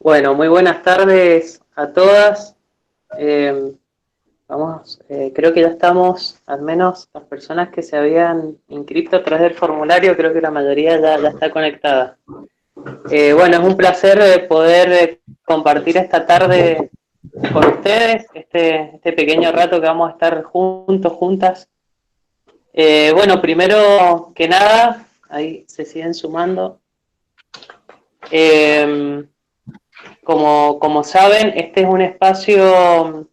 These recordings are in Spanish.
Bueno, muy buenas tardes a todas. Creo que ya estamos, al menos las personas que se habían inscrito a través del formulario, creo que la mayoría ya está conectada. Bueno, es un placer poder compartir esta tarde con ustedes, este pequeño rato que vamos a estar juntas. Bueno, primero que nada, ahí se siguen sumando. Como saben, este es un espacio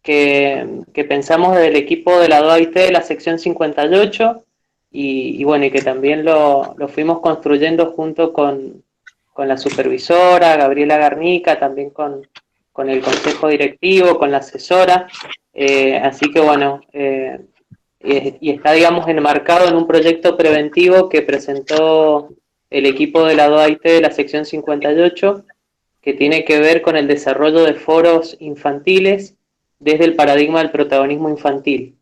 que pensamos del equipo de la DOAIT de la sección 58 y bueno, y que también lo fuimos construyendo junto con la supervisora, Gabriela Garnica, también con el consejo directivo, con la asesora, así que bueno, y está, digamos, enmarcado en un proyecto preventivo que presentó el equipo de la DOAIT de la sección 58, que tiene que ver con el desarrollo de foros infantiles desde el paradigma del protagonismo infantil.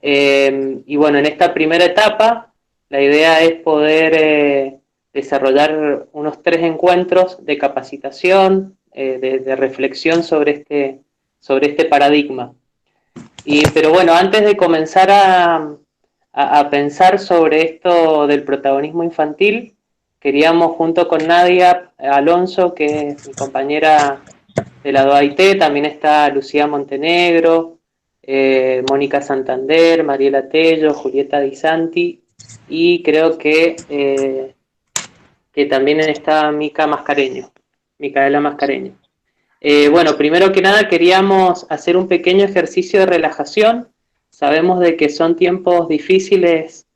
Y bueno, en esta primera etapa, la idea es poder desarrollar unos 3 encuentros de capacitación, de reflexión sobre este paradigma. Pero bueno, antes de comenzar a pensar sobre esto del protagonismo infantil, queríamos junto con Nadia Alonso, que es mi compañera de la DOAIT, también está Lucía Montenegro, Mónica Santander, Mariela Tello, Julieta Di Santi, y creo que también está Micaela Mascareño. Bueno, primero que nada queríamos hacer un pequeño ejercicio de relajación. Sabemos de que son tiempos difíciles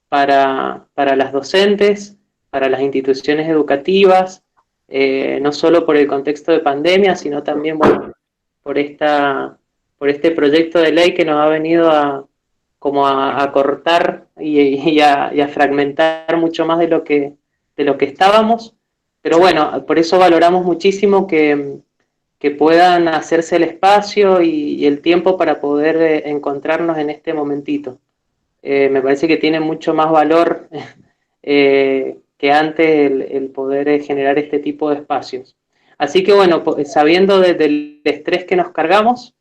para las docentes, para las instituciones educativas, no solo por el contexto de pandemia, sino también, bueno, por esta por este proyecto de ley que nos ha venido a cortar y a fragmentar mucho más de lo que estábamos. Pero bueno, por eso valoramos muchísimo que puedan hacerse el espacio y el tiempo para poder encontrarnos en este momentito. Me parece que tiene mucho más valor que antes el poder generar este tipo de espacios. Así que bueno, sabiendo del estrés que nos cargamos,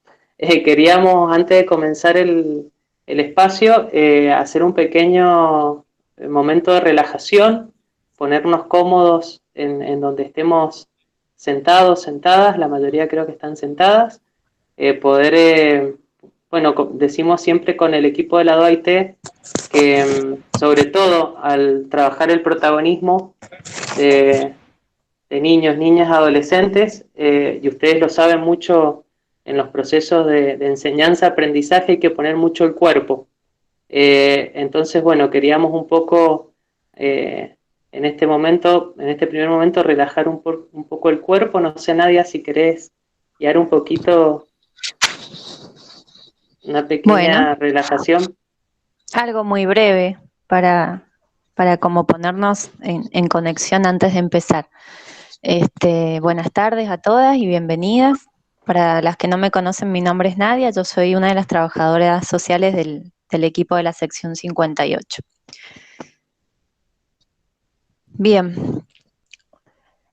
queríamos antes de comenzar el espacio hacer un pequeño momento de relajación, ponernos cómodos en donde estemos sentados, sentadas, la mayoría creo que están sentadas, poder, bueno, decimos siempre con el equipo de la DOIT que sobre todo al trabajar el protagonismo de, de niños, niñas, adolescentes, y ustedes lo saben mucho en los procesos de enseñanza, aprendizaje, hay que poner mucho el cuerpo. Entonces, bueno, queríamos un poco en este momento, en este primer momento, relajar un poco el cuerpo. No sé, Nadia, si querés guiar un poquito una Bueno, pequeña relajación. algo muy breve para como ponernos en conexión antes de empezar. Buenas tardes a todas y bienvenidas. Para las que no me conocen, mi nombre es Nadia, yo soy una de las trabajadoras sociales del equipo de la sección 58. Bien,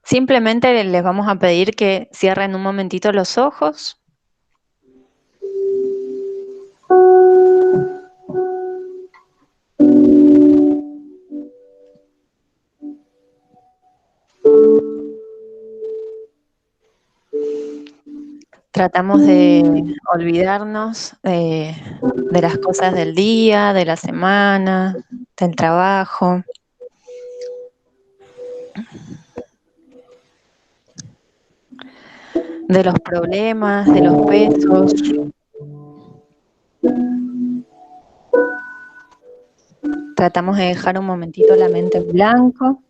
simplemente les vamos a pedir que cierren un momentito los ojos. Tratamos de olvidarnos de las cosas del día, de la semana, del trabajo. De los problemas, de los pesos. Tratamos de dejar un momentito la mente en blanco.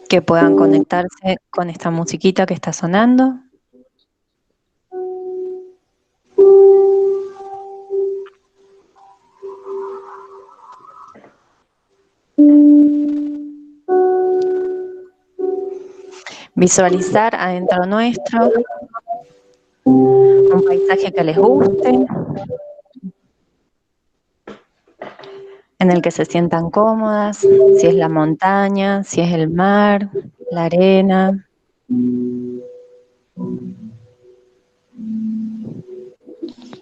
Que puedan conectarse con esta musiquita que está sonando. Visualizar adentro nuestro un paisaje que les guste, en el que se sientan cómodas, si es la montaña, si es el mar, la arena.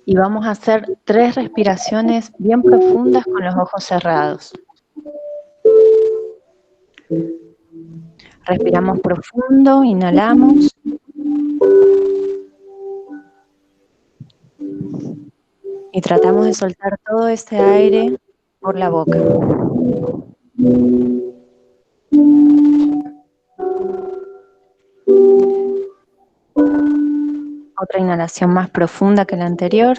Y vamos a hacer 3 respiraciones bien profundas con los ojos cerrados. Respiramos profundo, inhalamos. Y tratamos de soltar todo ese aire por la boca. Otra inhalación más profunda que la anterior.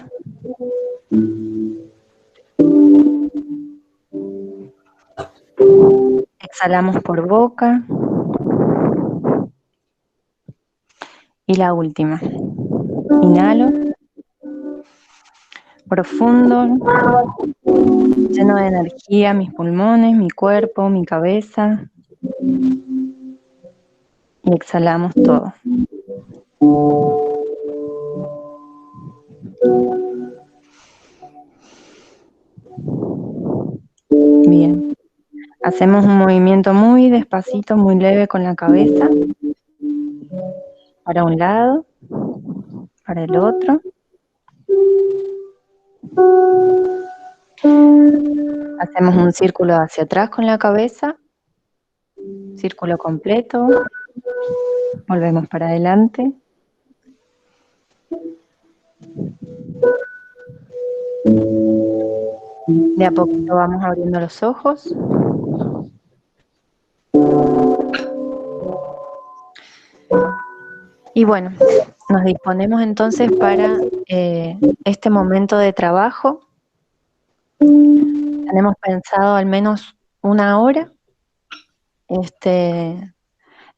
Exhalamos por boca. Y la última. Inhalo. Profundo. Lleno de energía mis pulmones, mi cuerpo, mi cabeza. Y exhalamos todo. Bien. Hacemos un movimiento muy despacito, muy leve con la cabeza. Para un lado, para el otro. Hacemos un círculo hacia atrás con la cabeza. Círculo completo. Volvemos para adelante. De a poquito vamos abriendo los ojos. Y bueno, nos disponemos entonces para este momento de trabajo. Tenemos pensado al menos 1 hora.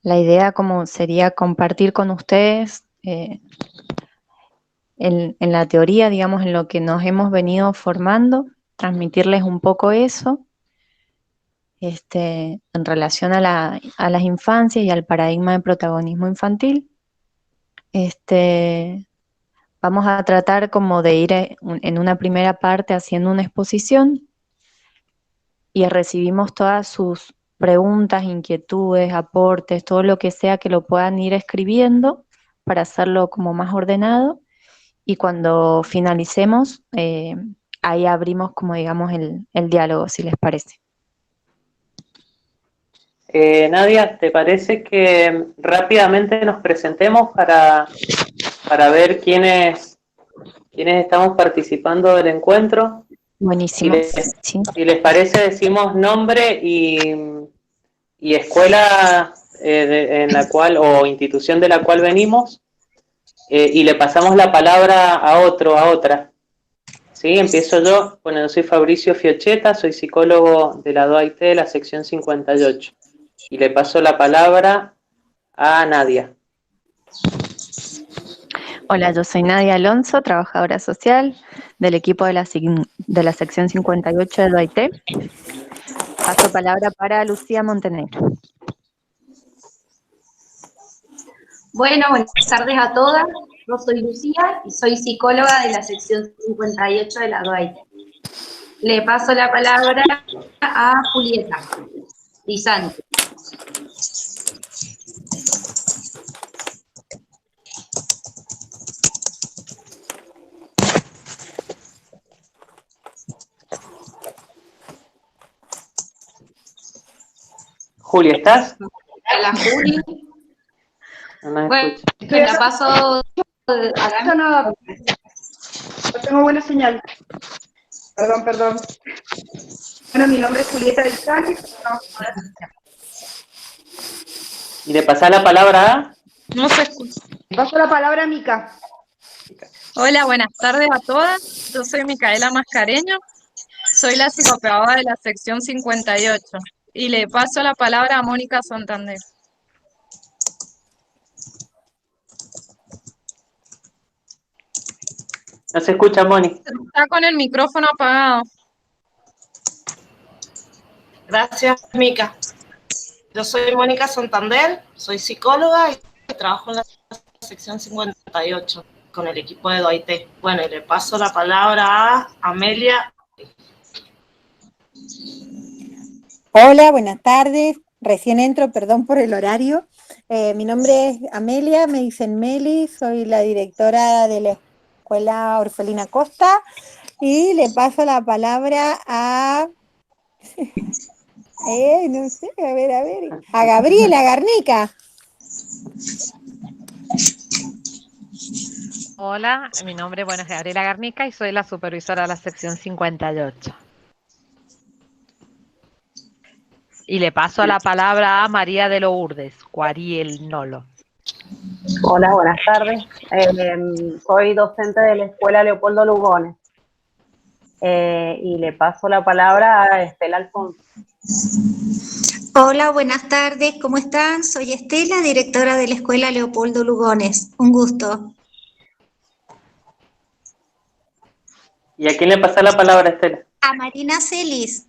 la idea como sería compartir con ustedes en la teoría, digamos, en lo que nos hemos venido formando, transmitirles un poco eso, en relación a las infancias y al paradigma de protagonismo infantil. Vamos a tratar como de ir en una primera parte haciendo una exposición y recibimos todas sus preguntas, inquietudes, aportes, todo lo que sea que lo puedan ir escribiendo para hacerlo como más ordenado. Y cuando finalicemos, ahí abrimos como digamos el diálogo, si les parece. Nadia, ¿te parece que rápidamente nos presentemos para ver quiénes estamos participando del encuentro? Buenísimo. Sí. Si les parece, decimos nombre y escuela en la cual, o institución de la cual venimos, y le pasamos la palabra a otra. ¿Sí? Empiezo yo. Bueno, yo soy Fabricio Fiocheta, soy psicólogo de la DOAIT de la sección 58. Y le paso la palabra a Nadia. Hola, yo soy Nadia Alonso, trabajadora social del equipo de la sección 58 de DOAIT. Paso palabra para Lucía Montenegro. Bueno, buenas tardes a todas. Yo soy Lucía y soy psicóloga de la sección 58 de la DOAIT. Le paso la palabra a Julieta Di Santi. Juli, ¿estás? Hola, Juli. No me Bueno, escucha. la paso a la... No tengo buena señal. Perdón. Bueno, mi nombre es Julieta del Santi. ¿Y le pasás la palabra a? No se escucha. Paso la palabra a Mica. Hola, buenas tardes a todas. Yo soy Micaela Mascareño, soy la psicopedagoga de la sección 58 y le paso la palabra a Mónica Santander. No se escucha, Moni. Está con el micrófono apagado. Gracias, Mica. Yo soy Mónica Santander, soy psicóloga y trabajo en la sección 58 con el equipo de DOAIT. Bueno, y le paso la palabra a Amelia. Hola, buenas tardes. Recién entro, perdón por el horario. Mi nombre es Amelia, me dicen Meli, soy la directora de la Escuela Orfelina Costa y le paso la palabra a... no sé, a Gabriela Garnica. Hola, mi nombre es Gabriela Garnica y soy la supervisora de la sección 58. Y le paso la palabra a María de Lourdes, Guariel Nolo. Hola, buenas tardes. Soy docente de la Escuela Leopoldo Lugones. Y le paso la palabra a Estela Alfonso. Hola, buenas tardes, ¿cómo están? Soy Estela, directora de la Escuela Leopoldo Lugones. Un gusto. ¿Y a quién le pasa la palabra, Estela? A Marina Celis.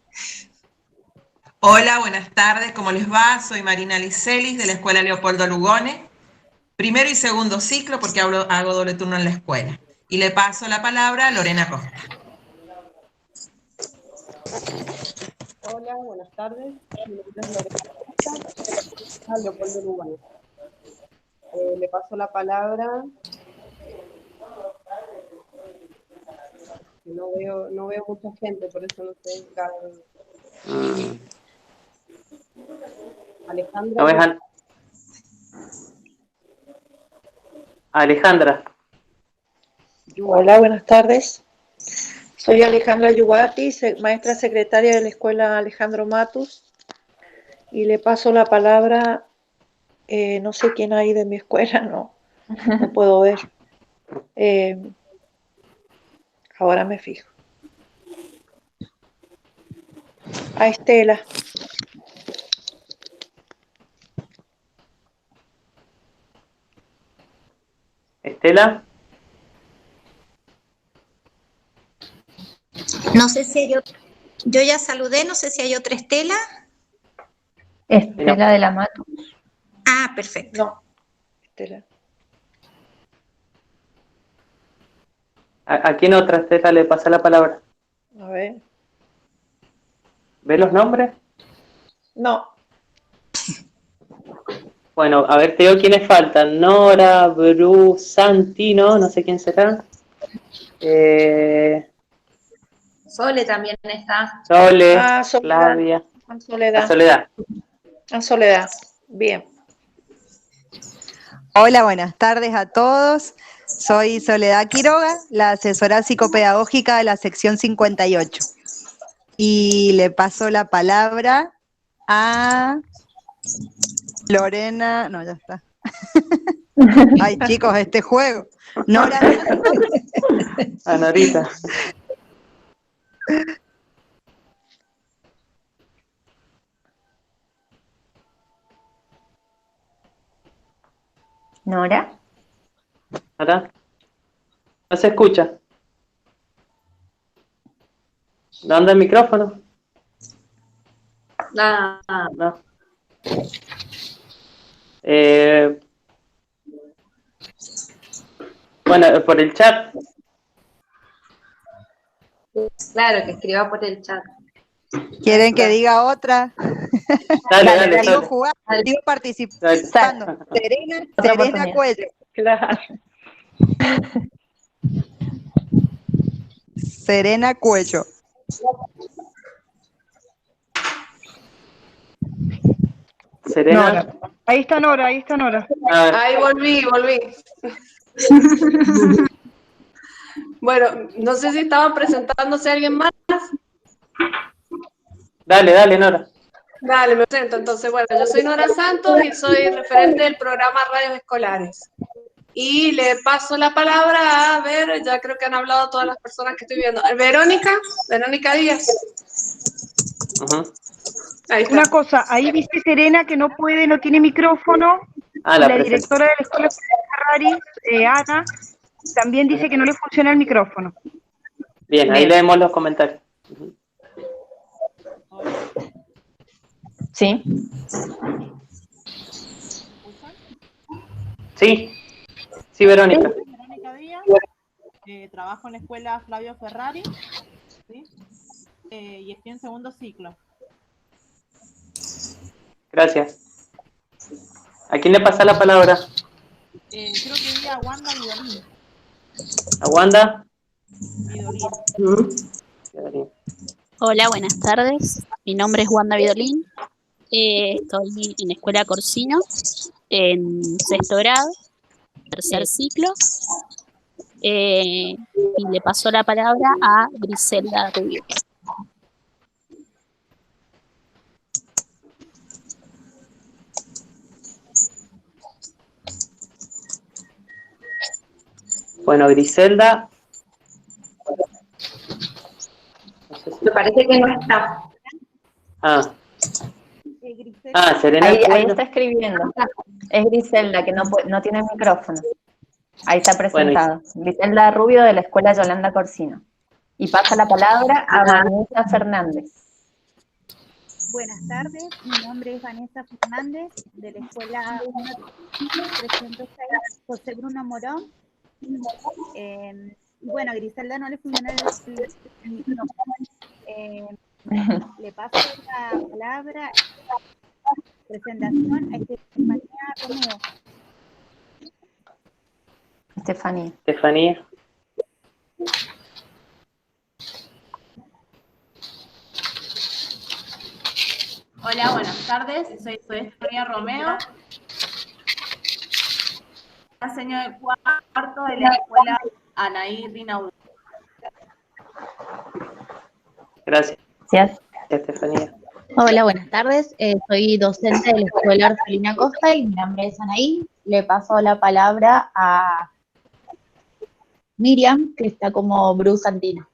Hola, buenas tardes, ¿cómo les va? Soy Marina Licelis de la Escuela Leopoldo Lugones, primero y segundo ciclo porque hago doble turno en la escuela. Y le paso la palabra a Lorena Costa. Hola, buenas tardes. Mi nombre es Lorena Costa, Leopoldo Lugones. Le paso la palabra. No veo mucha gente, por eso no sé. Alejandra. ¿No ves Alejandra? Hola, buenas tardes. Soy Alejandra Yugati, maestra secretaria de la Escuela Alejandro Matus, y le paso la palabra, no sé quién hay de mi escuela, no puedo ver. Ahora me fijo. A Estela. Estela. No sé si hay otro. Yo ya saludé, no sé si hay otra Estela. Estela de la Mato. Ah, perfecto. No, Estela. ¿A quién otra Estela le pasa la palabra? A ver. ¿Ve los nombres? No. Bueno, a ver, te digo quiénes faltan. Nora, Bru, Santino, no sé quién será. Sole también está. Sole, Ah, Soledad. Flavia. Soledad. Soledad. Soledad. Bien. Hola, buenas tardes a todos. Soy Soledad Quiroga, la asesora psicopedagógica de la sección 58. Y le paso la palabra a Lorena, no, ya está. Ay, chicos, este juego. Nora. A Norita. Nora. ¿Nora? No se escucha. ¿No anda el micrófono? No. No. Bueno, por el chat. Claro, que escriba por el chat. ¿Quieren que diga otra? Dale, sigo Sole. jugando, sigo participando. Serena Cuello. Claro. Serena Cuello. Serena. Nora. Ahí está Nora, ahí está Nora. Ahí volví. Bueno, no sé si estaban presentándose alguien más. Dale, Nora. Dale, me presento. Entonces, bueno, yo soy Nora Santos y soy referente del programa Radios Escolares. Y le paso la palabra a ver, ya creo que han hablado todas las personas que estoy viendo. Verónica Díaz. Ahí está. Una cosa, ahí dice Serena que no puede, no tiene micrófono. Ah, y la la presento. directora de la escuela Ferrari, Ana, también dice que no le funciona el micrófono. Bien, ahí leemos los comentarios. Sí. Sí, Verónica. Verónica Díaz, trabajo en la escuela Flavio Ferrari, ¿sí? Y estoy en segundo ciclo. Gracias. ¿A quién le pasa la palabra? Creo que vi a Wanda Vidolín. ¿A Wanda? Vidolín. Hola, buenas tardes. Mi nombre es Wanda Vidolín. Estoy en Escuela Corsino, en sexto grado, tercer ciclo. Y le paso la palabra a Griselda Rubio. Bueno, Griselda. Me parece que no está. Serena Ahí Cuello. está escribiendo. Es Griselda, que no tiene micrófono. Ahí está presentado. Griselda Rubio de la Escuela Yolanda Corsino. Y pasa la palabra a Vanessa Fernández. Buenas tardes, mi nombre es Vanessa Fernández, de la Escuela 306 José Bruno Morón. Y bueno, a Griselda no le funciona el micrófono. Le paso la palabra, presentación a Estefanía Romeo. Estefanía. Hola, buenas tardes. Soy Estefanía Romeo. Enseño de cuarto de la escuela Anaí Rinaud. Gracias. Gracias. Estefanía. Hola, buenas tardes. Soy docente de la escuela Orfelina Costa y mi nombre es Anaí. Le paso la palabra a Miriam, que está como Bru Santino.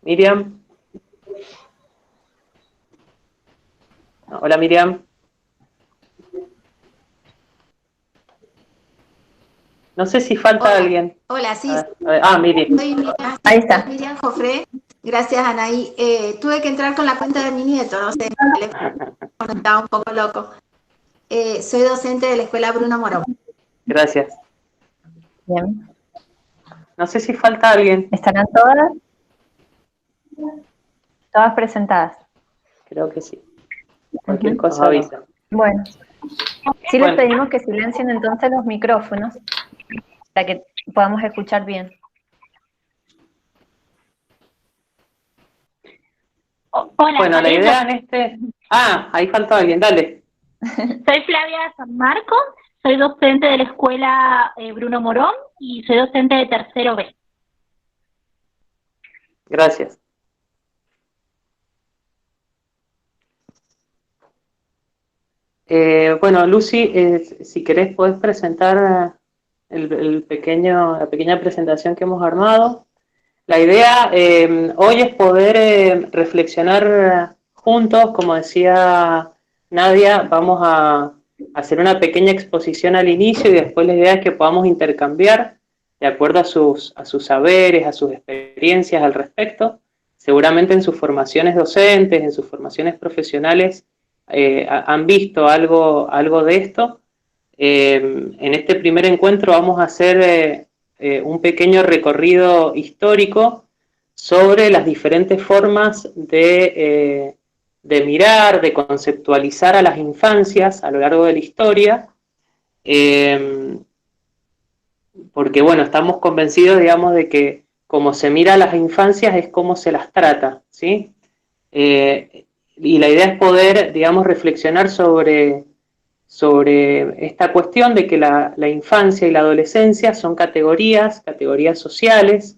Miriam. Hola, Miriam. No sé si falta alguien. Hola, sí. Miriam. Soy Miriam, Ahí está. Miriam Jofré. Gracias, Anaí. Tuve que entrar con la cuenta de mi nieto, no sé, el teléfono estaba un poco loco. Soy docente de la Escuela Bruno Morón. Gracias. Bien. No sé si falta alguien. ¿Estarán todas? Todas presentadas. Creo que sí. Cualquier cosa avisa. Bueno, sí les pedimos que silencien entonces los micrófonos para que podamos escuchar bien. Hola, Bueno, la María. idea en este... ahí faltó alguien, dale. Soy Flavia San Marcos, soy docente de la escuela Bruno Morón y soy docente de tercero B. Gracias. Bueno, Lucy, si querés podés presentar la pequeña presentación que hemos armado. La idea hoy es poder reflexionar juntos, como decía Nadia, vamos a hacer una pequeña exposición al inicio y después la idea es que podamos intercambiar de acuerdo a sus saberes, a sus experiencias al respecto. Seguramente en sus formaciones docentes, en sus formaciones profesionales, han visto algo de esto. En este primer encuentro vamos a hacer un pequeño recorrido histórico sobre las diferentes formas de mirar, de conceptualizar a las infancias a lo largo de la historia, porque bueno, estamos convencidos, digamos, de que como se mira a las infancias es como se las trata, ¿sí? Y la idea es poder, digamos, reflexionar sobre esta cuestión de que la infancia y la adolescencia son categorías sociales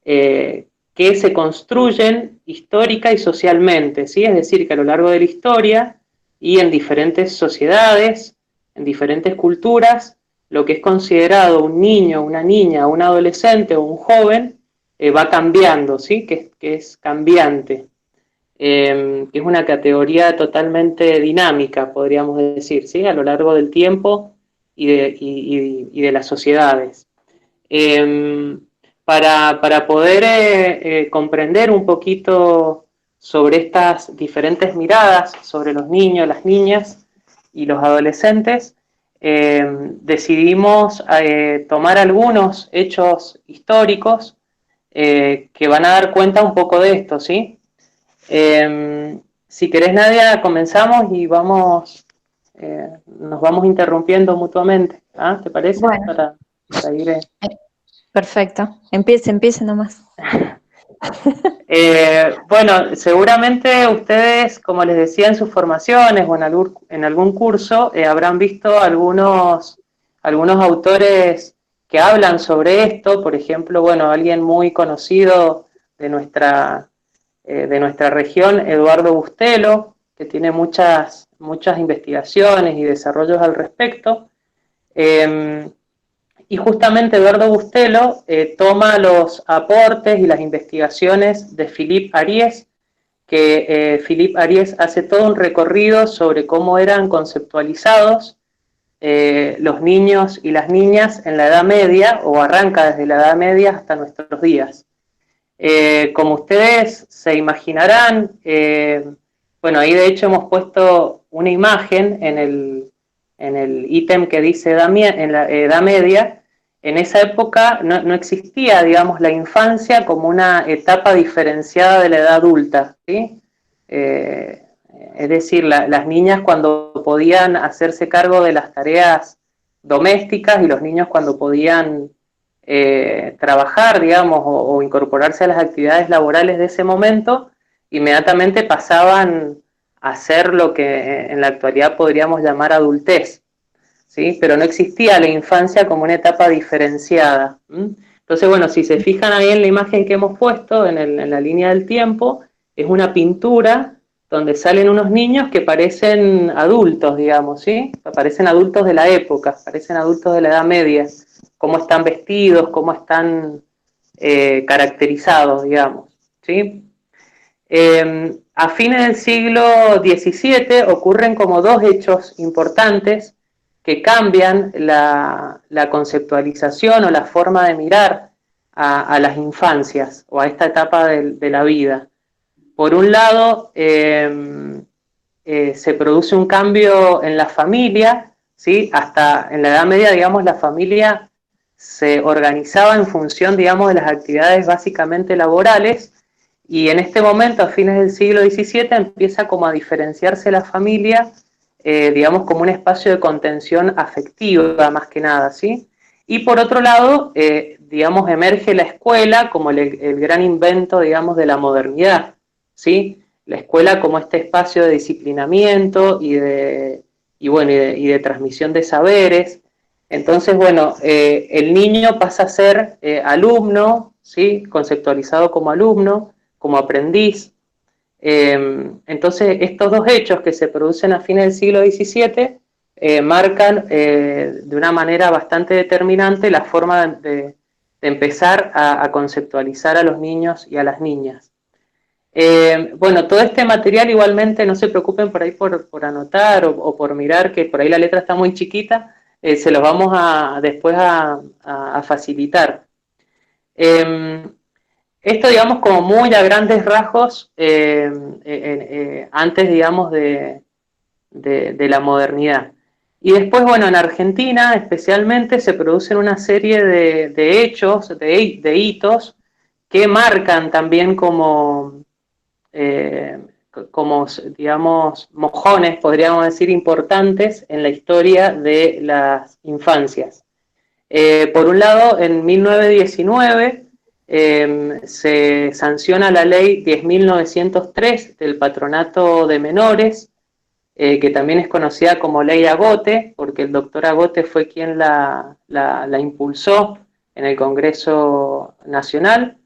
que se construyen histórica y socialmente, ¿sí? Es decir, que a lo largo de la historia y en diferentes sociedades, en diferentes culturas, lo que es considerado un niño, una niña, un adolescente o un joven va cambiando, ¿sí? Que es cambiante. Que es una categoría totalmente dinámica, podríamos decir, ¿sí? A lo largo del tiempo y de las sociedades. Para poder comprender un poquito sobre estas diferentes miradas sobre los niños, las niñas y los adolescentes, decidimos tomar algunos hechos históricos que van a dar cuenta un poco de esto, ¿sí? Si querés, Nadia, comenzamos y nos vamos interrumpiendo mutuamente. ¿Te parece? Bueno. Para ir... Perfecto. Empiece nomás. Bueno, seguramente ustedes, como les decía en sus formaciones o en algún curso, habrán visto algunos autores que hablan sobre esto. Por ejemplo, bueno, alguien muy conocido de nuestra región, Eduardo Bustelo, que tiene muchas investigaciones y desarrollos al respecto. Y justamente Eduardo Bustelo toma los aportes y las investigaciones de Philippe Ariès, que Philippe Ariès hace todo un recorrido sobre cómo eran conceptualizados los niños y las niñas en la Edad Media, o arranca desde la Edad Media hasta nuestros días. Como ustedes se imaginarán, bueno, ahí de hecho hemos puesto una imagen en el ítem que dice en la Edad Media. En esa época no existía, digamos, la infancia como una etapa diferenciada de la edad adulta, ¿sí? Es decir, las niñas cuando podían hacerse cargo de las tareas domésticas y los niños cuando podían trabajar, digamos, o incorporarse a las actividades laborales de ese momento, inmediatamente pasaban a ser lo que en la actualidad podríamos llamar adultez, ¿sí? Pero no existía la infancia como una etapa diferenciada. Entonces, bueno, si se fijan ahí en la imagen que hemos puesto, en la línea del tiempo, es una pintura donde salen unos niños que parecen adultos, digamos, ¿sí? Parecen adultos de la época, parecen adultos de la Edad Media, cómo están vestidos, cómo están caracterizados, digamos, ¿sí? A fines del siglo XVII ocurren como dos hechos importantes que cambian la conceptualización o la forma de mirar a las infancias o a esta etapa de la vida. Por un lado, se produce un cambio en la familia, ¿sí? Hasta en la Edad Media, digamos, la familia se organizaba en función, digamos, de las actividades básicamente laborales, y en este momento, a fines del siglo XVII, empieza como a diferenciarse la familia, digamos, como un espacio de contención afectiva, más que nada, ¿sí? Y por otro lado, digamos, emerge la escuela como el gran invento, digamos, de la modernidad, ¿sí? La escuela como este espacio de disciplinamiento y de transmisión de saberes. Entonces, bueno, el niño pasa a ser alumno, ¿sí? Conceptualizado como alumno, como aprendiz. Entonces, estos dos hechos que se producen a fines del siglo XVII marcan de una manera bastante determinante la forma de empezar a conceptualizar a los niños y a las niñas. Bueno, todo este material igualmente no se preocupen por ahí por anotar o por mirar, que por ahí la letra está muy chiquita, se los vamos después a facilitar. Esto, digamos, como muy a grandes rasgos, antes, digamos, de la modernidad. Y después, bueno, en Argentina especialmente se producen una serie de hechos, de hitos, que marcan también como, digamos, mojones, podríamos decir, importantes en la historia de las infancias. Por un lado, en 1919 se sanciona la ley 10.903 del Patronato de Menores, que también es conocida como Ley Agote, porque el doctor Agote fue quien la impulsó en el Congreso Nacional.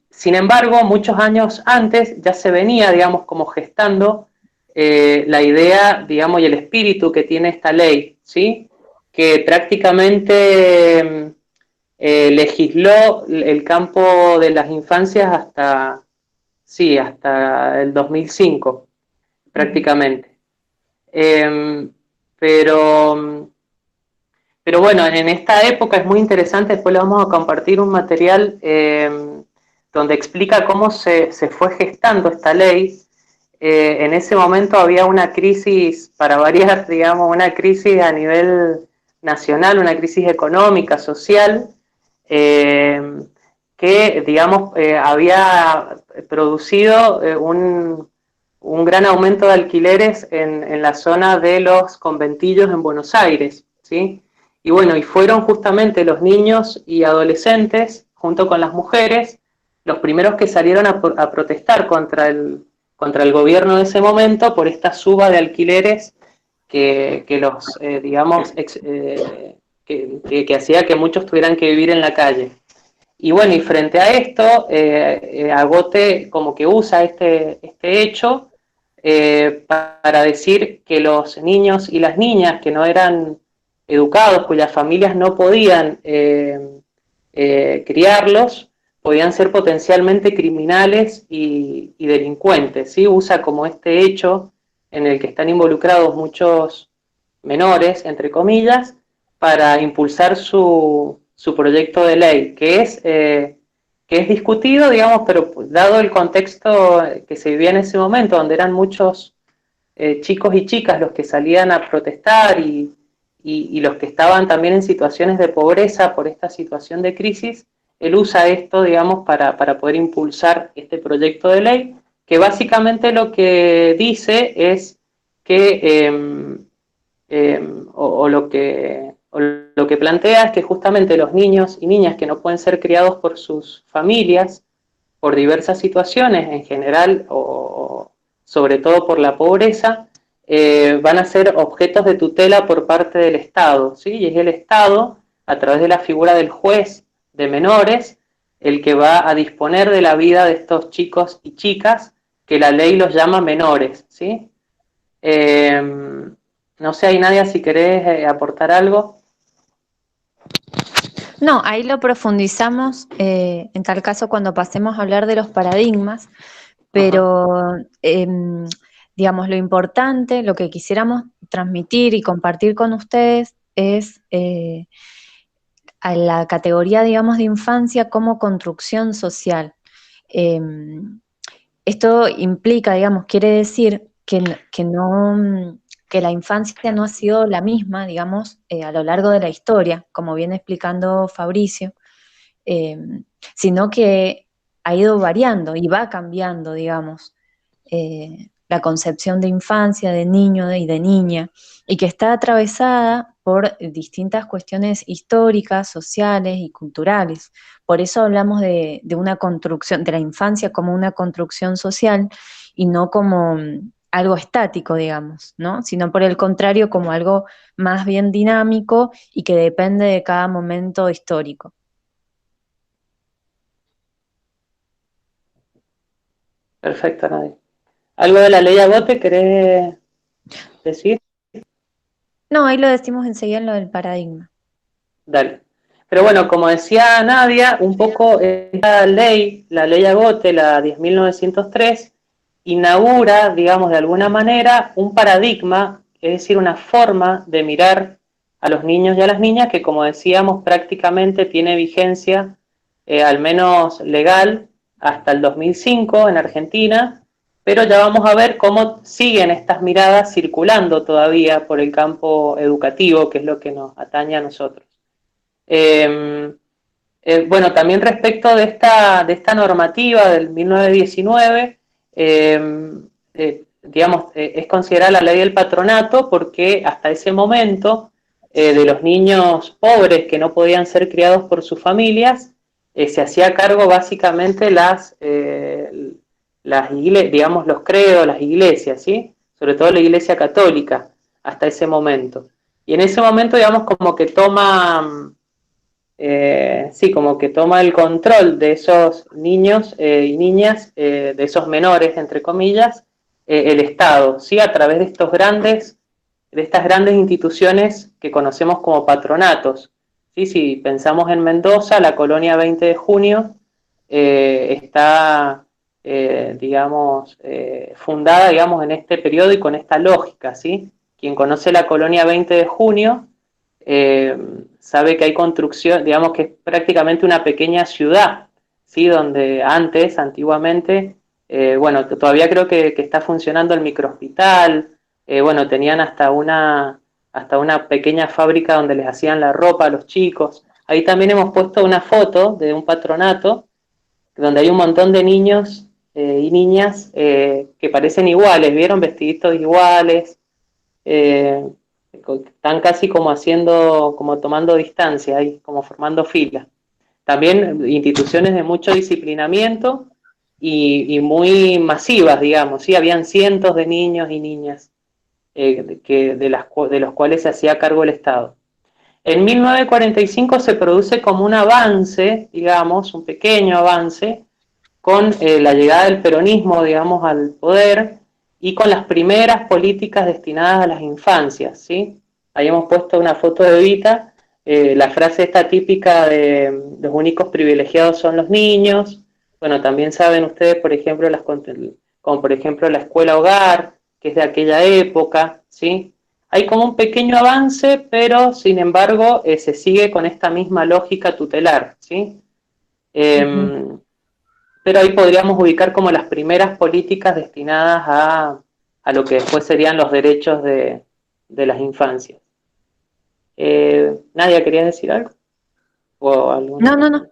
Sin embargo, muchos años antes ya se venía, digamos, como gestando la idea, digamos, y el espíritu que tiene esta ley, ¿sí? Que prácticamente legisló el campo de las infancias hasta el 2005, prácticamente. Pero bueno, en esta época es muy interesante, después le vamos a compartir un material donde explica cómo se fue gestando esta ley. En ese momento había una crisis, para variar, digamos, una crisis a nivel nacional, una crisis económica, social, que, digamos, había producido un gran aumento de alquileres en la zona de los conventillos en Buenos Aires, ¿sí? Y bueno, y fueron justamente los niños y adolescentes, junto con las mujeres, los primeros que salieron a protestar contra el gobierno de ese momento por esta suba de alquileres que los, digamos, que hacía que muchos tuvieran que vivir en la calle. Y bueno, y frente a esto, Agote como que usa este hecho para decir que los niños y las niñas que no eran educados, cuyas familias no podían criarlos, podían ser potencialmente criminales y delincuentes, ¿sí? Usa como este hecho en el que están involucrados muchos menores, entre comillas, para impulsar su proyecto de ley, que es discutido, digamos, pero dado el contexto que se vivía en ese momento, donde eran muchos chicos y chicas los que salían a protestar y los que estaban también en situaciones de pobreza por esta situación de crisis, él usa esto, digamos, para poder impulsar este proyecto de ley, que básicamente lo que dice es que, lo que plantea es que justamente los niños y niñas que no pueden ser criados por sus familias, por diversas situaciones en general, o sobre todo por la pobreza, van a ser objetos de tutela por parte del Estado, ¿sí? Y es el Estado, a través de la figura del juez de menores, el que va a disponer de la vida de estos chicos y chicas, que la ley los llama menores, ¿sí? No sé, hay nadie, si querés aportar algo. No, ahí lo profundizamos en tal caso cuando pasemos a hablar de los paradigmas, pero digamos, lo importante, lo que quisiéramos transmitir y compartir con ustedes es a la categoría, digamos, de infancia como construcción social. Esto implica, digamos, quiere decir que la infancia no ha sido la misma, digamos, a lo largo de la historia, como viene explicando Fabricio, sino que ha ido variando y va cambiando, digamos, la concepción de infancia, de niño y de niña, y que está atravesada por distintas cuestiones históricas, sociales y culturales. Por eso hablamos de una construcción, de la infancia como una construcción social y no como algo estático, digamos, ¿no? Sino por el contrario como algo más bien dinámico y que depende de cada momento histórico. Perfecto, Nadia. ¿Algo de la ley Agote querés decir? No, ahí lo decimos enseguida en lo del paradigma. Dale. Pero bueno, como decía Nadia, un poco esta ley, la ley Agote, la 10.903, inaugura, digamos, de alguna manera, un paradigma, es decir, una forma de mirar a los niños y a las niñas que, como decíamos, prácticamente tiene vigencia, al menos legal, hasta el 2005 en Argentina, pero ya vamos a ver cómo siguen estas miradas circulando todavía por el campo educativo, que es lo que nos atañe a nosotros. Bueno, también respecto de esta normativa del 1919, digamos, es considerada la ley del patronato porque hasta ese momento de los niños pobres que no podían ser criados por sus familias, se hacía cargo básicamente las iglesias, digamos, los credos, las iglesias, ¿sí? Sobre todo la iglesia católica, hasta ese momento. Y en ese momento, digamos, como que toma... como que toma el control de esos niños y niñas, de esos menores, entre comillas, el Estado, ¿sí? A través de estas grandes instituciones que conocemos como patronatos. ¿Sí? Si pensamos en Mendoza, la colonia 20 de junio está, digamos, fundada, digamos, en este periodo y con esta lógica, ¿sí? Quien conoce la colonia 20 de junio sabe que hay construcción, digamos que es prácticamente una pequeña ciudad, ¿sí? Donde antiguamente, bueno, todavía creo que está funcionando el microhospital, bueno, tenían hasta una pequeña fábrica donde les hacían la ropa a los chicos. Ahí también hemos puesto una foto de un patronato donde hay un montón de niños y niñas que parecen iguales, ¿vieron? Vestiditos iguales, están casi como como tomando distancia ahí, como formando fila. También instituciones de mucho disciplinamiento y muy masivas, digamos, ¿sí? Habían cientos de niños y niñas de los cuales se hacía cargo el Estado. En 1945 se produce como un avance, digamos, un pequeño avance, con la llegada del peronismo, digamos, al poder, y con las primeras políticas destinadas a las infancias, ¿sí? Ahí hemos puesto una foto de Evita, la frase esta típica de los únicos privilegiados son los niños. Bueno, también saben ustedes, por ejemplo, como por ejemplo la escuela hogar, que es de aquella época, ¿sí? Hay como un pequeño avance, pero sin embargo se sigue con esta misma lógica tutelar, ¿sí? Pero ahí podríamos ubicar como las primeras políticas destinadas a lo que después serían los derechos de las infancias. ¿Nadia, querías decir algo? No.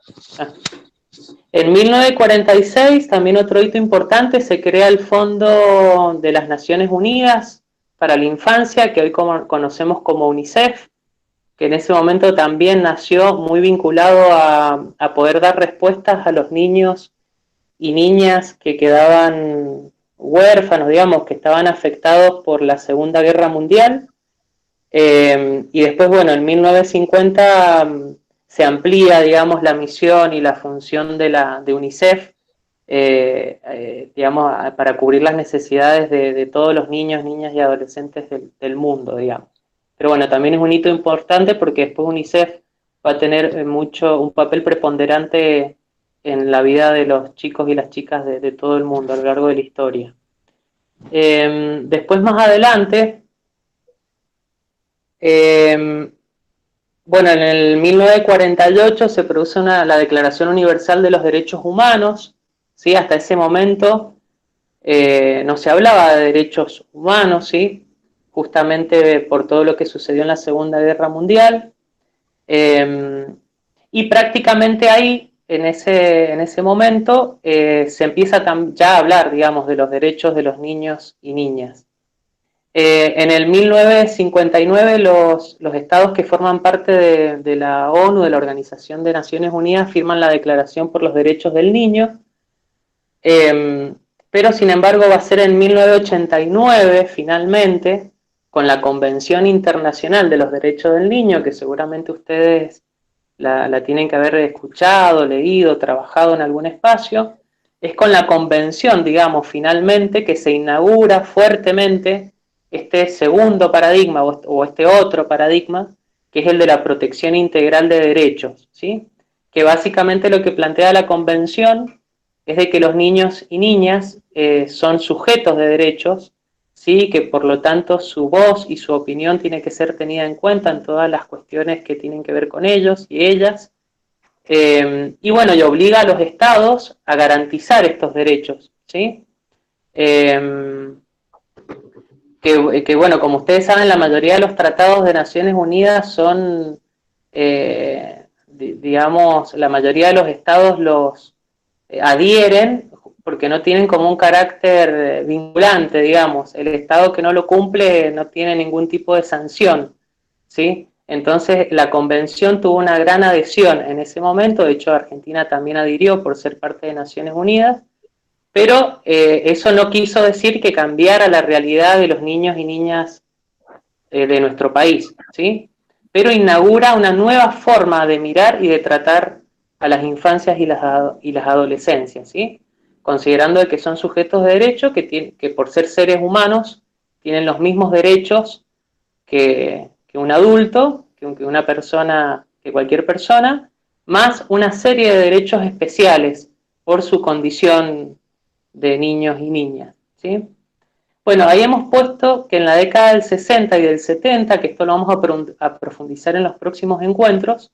En 1946, también otro hito importante, se crea el Fondo de las Naciones Unidas para la Infancia, que hoy conocemos como UNICEF, que en ese momento también nació muy vinculado a poder dar respuestas a los niños y niñas que quedaban huérfanos, digamos, que estaban afectados por la Segunda Guerra Mundial. Y después, bueno, en 1950 se amplía, digamos, la misión y la función de UNICEF, digamos, para cubrir las necesidades de todos los niños, niñas y adolescentes del mundo, digamos. Pero bueno, también es un hito importante porque después UNICEF va a tener un papel preponderante en la vida de los chicos y las chicas de todo el mundo a lo largo de la historia. Después, más adelante, bueno, en el 1948 se produce la Declaración Universal de los Derechos Humanos, ¿sí? Hasta ese momento no se hablaba de derechos humanos, ¿sí? Justamente por todo lo que sucedió en la Segunda Guerra Mundial. Y prácticamente ahí, en ese momento, se empieza ya a hablar, digamos, de los derechos de los niños y niñas. En el 1959 los estados que forman parte de la ONU, de la Organización de Naciones Unidas, firman la Declaración por los Derechos del Niño, pero sin embargo va a ser en 1989 finalmente, con la Convención Internacional de los Derechos del Niño, que seguramente ustedes la tienen que haber escuchado, leído, trabajado en algún espacio, es con la convención, digamos, finalmente, que se inaugura fuertemente este segundo paradigma o este otro paradigma, que es el de la protección integral de derechos, ¿sí? Que básicamente lo que plantea la convención es de que los niños y niñas son sujetos de derechos, ¿sí? Que por lo tanto su voz y su opinión tiene que ser tenida en cuenta en todas las cuestiones que tienen que ver con ellos y ellas, y bueno, y obliga a los estados a garantizar estos derechos, ¿sí? Que bueno, como ustedes saben, la mayoría de los tratados de Naciones Unidas son, digamos, la mayoría de los estados los adhieren porque no tienen como un carácter vinculante, digamos. El estado que no lo cumple no tiene ningún tipo de sanción, ¿sí? Entonces la convención tuvo una gran adhesión en ese momento, de hecho Argentina también adhirió por ser parte de Naciones Unidas, pero eso no quiso decir que cambiara la realidad de los niños y niñas de nuestro país, ¿sí? Pero inaugura una nueva forma de mirar y de tratar a las infancias y las adolescencias, ¿sí? Considerando que son sujetos de derecho que por ser seres humanos tienen los mismos derechos que un adulto, que una persona, que cualquier persona, más una serie de derechos especiales por su condición de niños y niñas, ¿sí? Bueno, ahí hemos puesto que en la década del 60 y del 70, que esto lo vamos a profundizar en los próximos encuentros,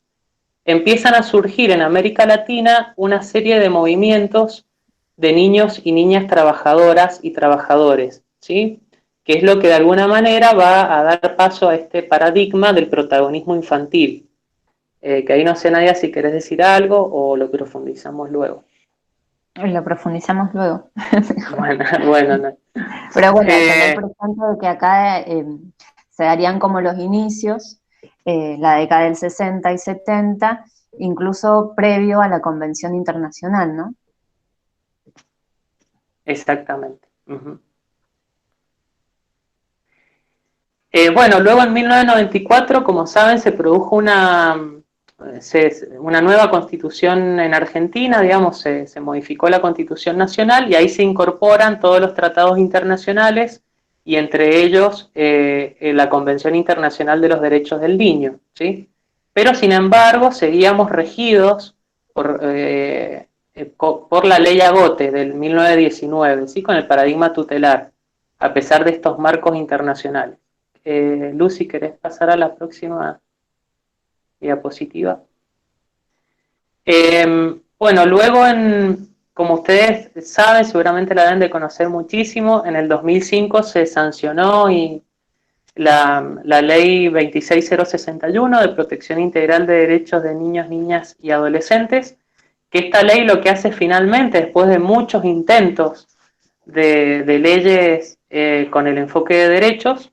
empiezan a surgir en América Latina una serie de movimientos de niños y niñas trabajadoras y trabajadores, ¿sí? Que es lo que de alguna manera va a dar paso a este paradigma del protagonismo infantil. Que ahí no sé, Nadia, si querés decir algo o lo profundizamos luego. Lo profundizamos luego. Bueno, no. Pero bueno, tener presente que acá se darían como los inicios, la década del 60 y 70, incluso previo a la Convención Internacional, ¿no? Exactamente. Bueno, luego en 1994, como saben, se produjo una nueva constitución en Argentina, digamos, se modificó la Constitución Nacional y ahí se incorporan todos los tratados internacionales y entre ellos la Convención Internacional de los Derechos del Niño, ¿sí? Pero sin embargo seguíamos regidos por la Ley Agote del 1919, ¿sí? Con el paradigma tutelar, a pesar de estos marcos internacionales. Lucy, ¿querés pasar a la próxima diapositiva? Bueno, luego, como ustedes saben, seguramente la deben de conocer muchísimo, en el 2005 se sancionó la ley 26061 de protección integral de derechos de niños, niñas y adolescentes, que esta ley lo que hace finalmente, después de muchos intentos de leyes con el enfoque de derechos,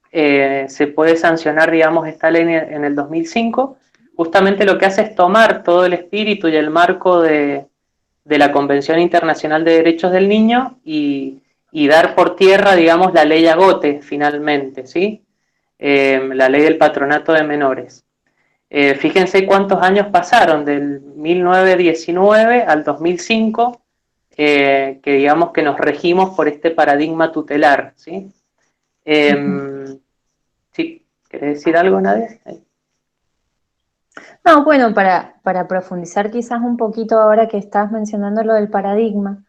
se puede sancionar, digamos, esta ley en el 2005, justamente lo que hace es tomar todo el espíritu y el marco de la Convención Internacional de Derechos del Niño y dar por tierra, digamos, la ley Agote, finalmente, ¿sí? La ley del patronato de menores. Fíjense cuántos años pasaron, del 1919 al 2005, que digamos que nos regimos por este paradigma tutelar, ¿sí? ¿Sí? ¿Querés decir algo, Nadia? No, bueno, para profundizar quizás un poquito ahora que estás mencionando lo del paradigma,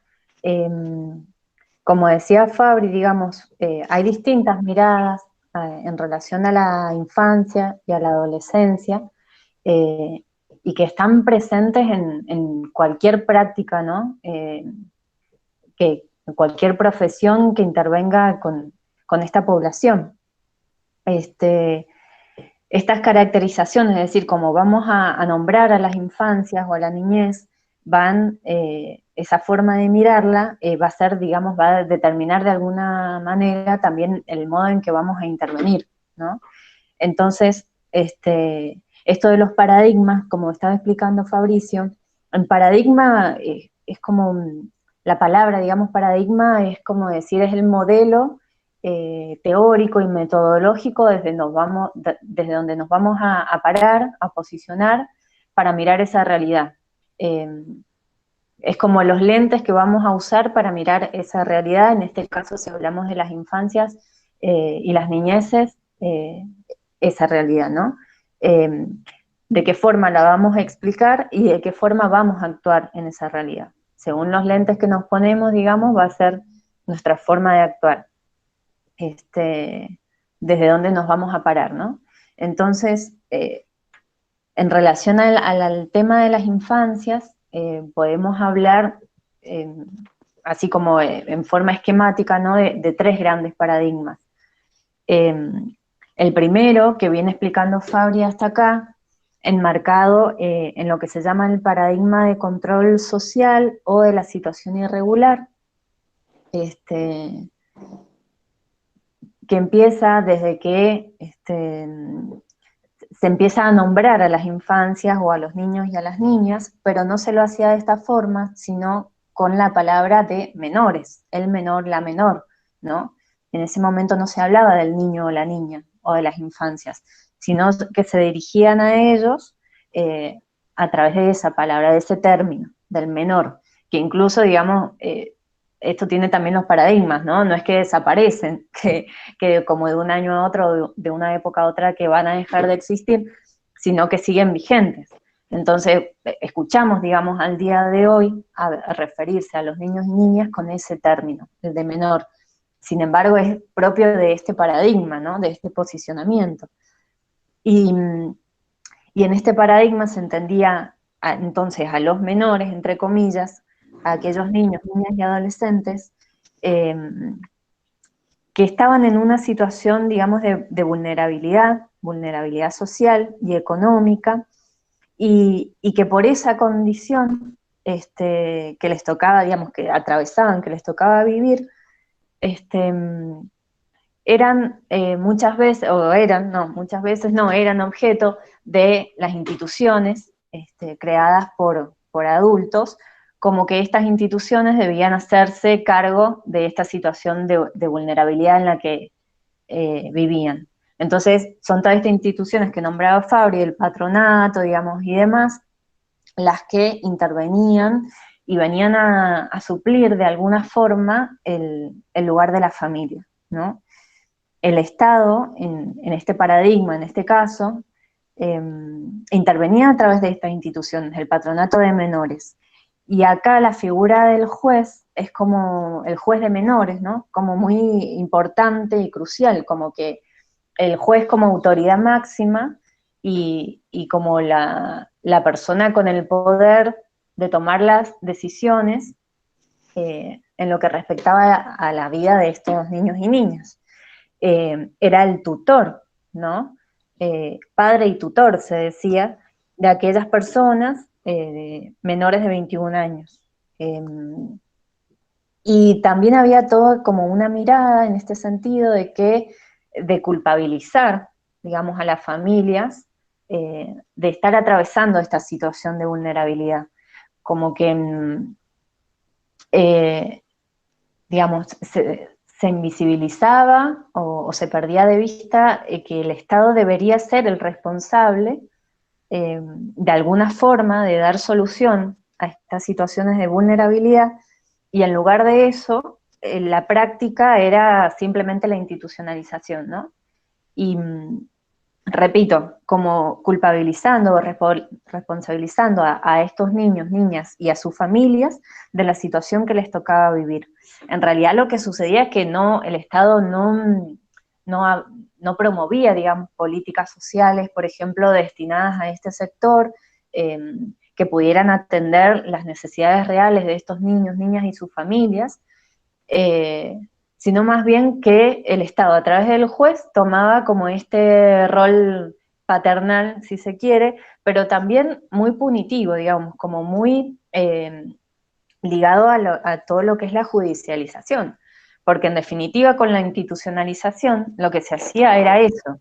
como decía Fabri, digamos, hay distintas miradas en relación a la infancia y a la adolescencia, y que están presentes en cualquier práctica, ¿no? Que cualquier profesión que intervenga con esta población. Estas caracterizaciones, es decir, como vamos a nombrar a las infancias o a la niñez, esa forma de mirarla va a ser, digamos, va a determinar de alguna manera también el modo en que vamos a intervenir, ¿no? Entonces, esto de los paradigmas, como estaba explicando Fabricio, el paradigma es como, la palabra, digamos, paradigma es como decir, es el modelo teórico y metodológico desde donde nos vamos a parar, a posicionar, para mirar esa realidad. Es como los lentes que vamos a usar para mirar esa realidad, en este caso si hablamos de las infancias y las niñeces, esa realidad, ¿no? De qué forma la vamos a explicar y de qué forma vamos a actuar en esa realidad. Según los lentes que nos ponemos, digamos, va a ser nuestra forma de actuar. Desde dónde nos vamos a parar, ¿no? Entonces, en relación al tema de las infancias, podemos hablar, así como en forma esquemática, ¿no? de tres grandes paradigmas. El primero, que viene explicando Fabri hasta acá, enmarcado en lo que se llama el paradigma de control social o de la situación irregular, que empieza desde que se empieza a nombrar a las infancias o a los niños y a las niñas, pero no se lo hacía de esta forma, sino con la palabra de menores, el menor, la menor, ¿no? En ese momento no se hablaba del niño o la niña, o de las infancias, sino que se dirigían a ellos a través de esa palabra, de ese término, del menor, que incluso, digamos, esto tiene también los paradigmas, ¿no? No es que desaparecen, que como de un año a otro, de una época a otra, que van a dejar de existir, sino que siguen vigentes. Entonces, escuchamos, digamos, al día de hoy a referirse a los niños y niñas con ese término, el de menor. Sin embargo, es propio de este paradigma, ¿no? De este posicionamiento. Y en este paradigma se entendía entonces a los menores, entre comillas, a aquellos niños, niñas y adolescentes que estaban en una situación, digamos, de vulnerabilidad social y económica, y que por esa condición que les tocaba, digamos, que atravesaban, que les tocaba vivir, eran muchas veces eran objeto de las instituciones creadas por adultos, como que estas instituciones debían hacerse cargo de esta situación de vulnerabilidad en la que vivían. Entonces, son todas estas instituciones que nombraba Fabri, el patronato, digamos, y demás, las que intervenían y venían a suplir de alguna forma el lugar de la familia, ¿no? El Estado, en este paradigma, en este caso, intervenía a través de estas instituciones, el patronato de menores. Y acá la figura del juez es como el juez de menores, ¿no? Como muy importante y crucial, como que el juez como autoridad máxima y como la persona con el poder de tomar las decisiones en lo que respectaba a la vida de estos niños y niñas. Era el tutor, ¿no? Padre y tutor, se decía, de aquellas personas menores de 21 años. Y también había todo como una mirada en este sentido de culpabilizar, digamos, a las familias de estar atravesando esta situación de vulnerabilidad. Como que, digamos, se invisibilizaba o se perdía de vista que el Estado debería ser el responsable de alguna forma de dar solución a estas situaciones de vulnerabilidad, y en lugar de eso, la práctica era simplemente la institucionalización, ¿no? Y repito, como culpabilizando o responsabilizando a estos niños, niñas y a sus familias de la situación que les tocaba vivir. En realidad lo que sucedía es que el Estado no promovía, digamos, políticas sociales, por ejemplo, destinadas a este sector, que pudieran atender las necesidades reales de estos niños, niñas y sus familias, sino más bien que el Estado, a través del juez, tomaba como este rol paternal, si se quiere, pero también muy punitivo, digamos, como muy ligado a todo lo que es la judicialización, porque en definitiva con la institucionalización lo que se hacía era eso,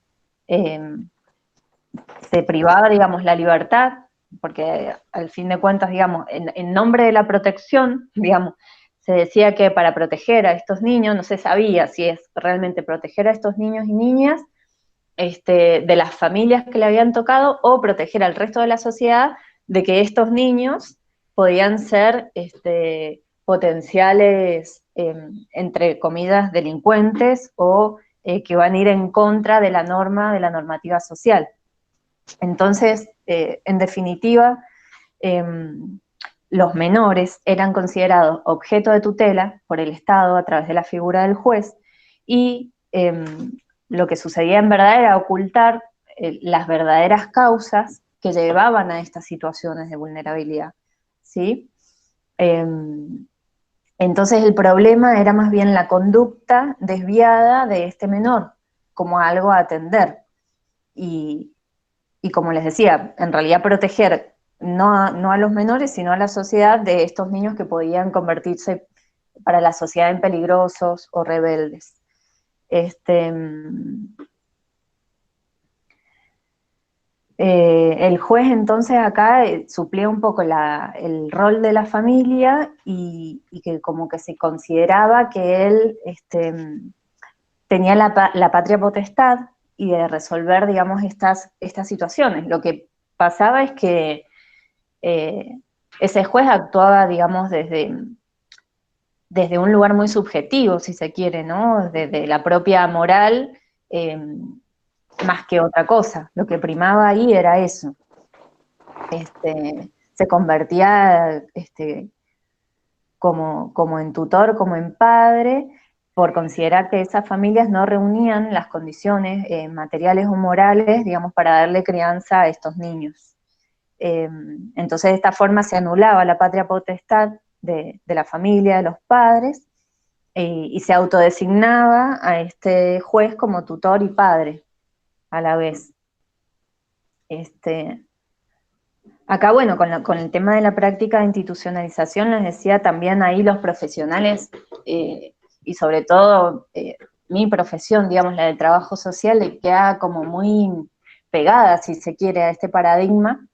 se privaba, digamos, la libertad, porque al fin de cuentas, digamos, en nombre de la protección, digamos, se decía que para proteger a estos niños, no se sabía si es realmente proteger a estos niños y niñas de las familias que le habían tocado o proteger al resto de la sociedad de que estos niños podían ser potenciales, entre comillas, delincuentes o que van a ir en contra de la normativa social. Entonces, en definitiva, los menores eran considerados objeto de tutela por el Estado a través de la figura del juez y lo que sucedía en verdad era ocultar las verdaderas causas que llevaban a estas situaciones de vulnerabilidad, ¿sí? Entonces el problema era más bien la conducta desviada de este menor, como algo a atender. Y como les decía, en realidad proteger no a los menores, sino a la sociedad de estos niños que podían convertirse para la sociedad en peligrosos o rebeldes. El juez entonces acá suplía un poco el rol de la familia y que como que se consideraba que él tenía la patria potestad y de resolver, digamos, estas situaciones. Lo que pasaba es que ese juez actuaba, digamos, desde un lugar muy subjetivo, si se quiere, ¿no? Desde la propia moral, más que otra cosa. Lo que primaba ahí era eso. Se convertía como en tutor, como en padre, por considerar que esas familias no reunían las condiciones materiales o morales, digamos, para darle crianza a estos niños. Entonces, de esta forma se anulaba la patria potestad de la familia, de los padres, y se autodesignaba a este juez como tutor y padre a la vez. Acá, bueno, con el tema de la práctica de institucionalización, les decía también ahí los profesionales, y sobre todo mi profesión, digamos, la del trabajo social, le queda como muy pegada, si se quiere, a este paradigma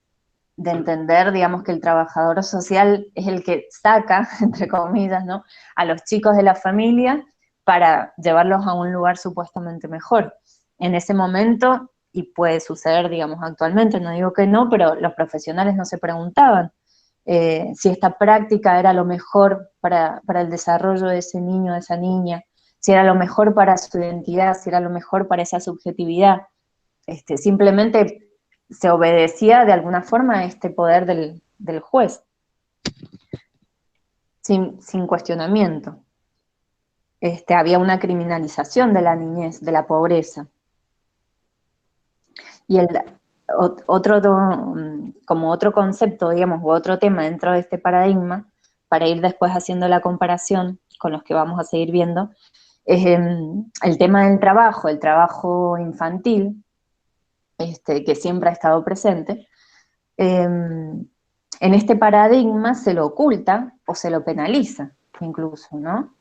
de entender, digamos, que el trabajador social es el que saca, entre comillas, ¿no?, a los chicos de la familia para llevarlos a un lugar supuestamente mejor. En ese momento, y puede suceder, digamos, actualmente, no digo que no, pero los profesionales no se preguntaban si esta práctica era lo mejor para el desarrollo de ese niño, de esa niña, si era lo mejor para su identidad, si era lo mejor para esa subjetividad. Simplemente se obedecía de alguna forma a este poder del juez, sin cuestionamiento. Había una criminalización de la niñez, de la pobreza. Y como otro concepto, digamos, u otro tema dentro de este paradigma, para ir después haciendo la comparación con los que vamos a seguir viendo, es el tema del trabajo, el trabajo infantil, que siempre ha estado presente. En este paradigma se lo oculta o se lo penaliza, incluso, ¿no?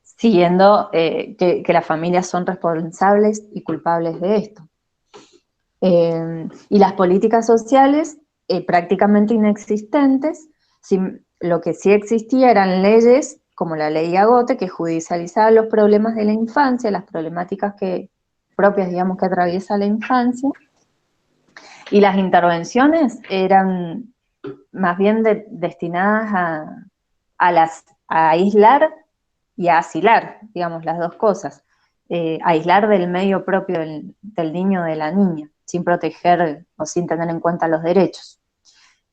Siguiendo que las familias son responsables y culpables de esto. Y las políticas sociales prácticamente inexistentes, lo que sí existía eran leyes como la ley Agote, que judicializaba los problemas de la infancia, las problemáticas propias, digamos, que atraviesa la infancia, y las intervenciones eran más bien destinadas a aislar y a asilar, digamos, las dos cosas. aislar del medio propio del niño o de la niña, sin proteger o sin tener en cuenta los derechos.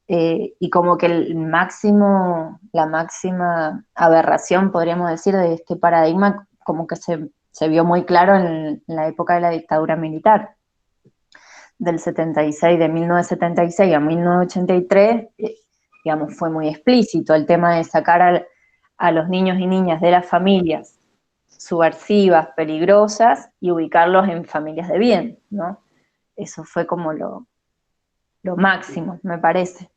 Y como que la máxima aberración, podríamos decir, de este paradigma, como que se vio muy claro en la época de la dictadura militar, de 1976 a 1983, digamos, fue muy explícito el tema de sacar a los niños y niñas de las familias subversivas, peligrosas, y ubicarlos en familias de bien, ¿no? Eso fue como lo máximo, me parece.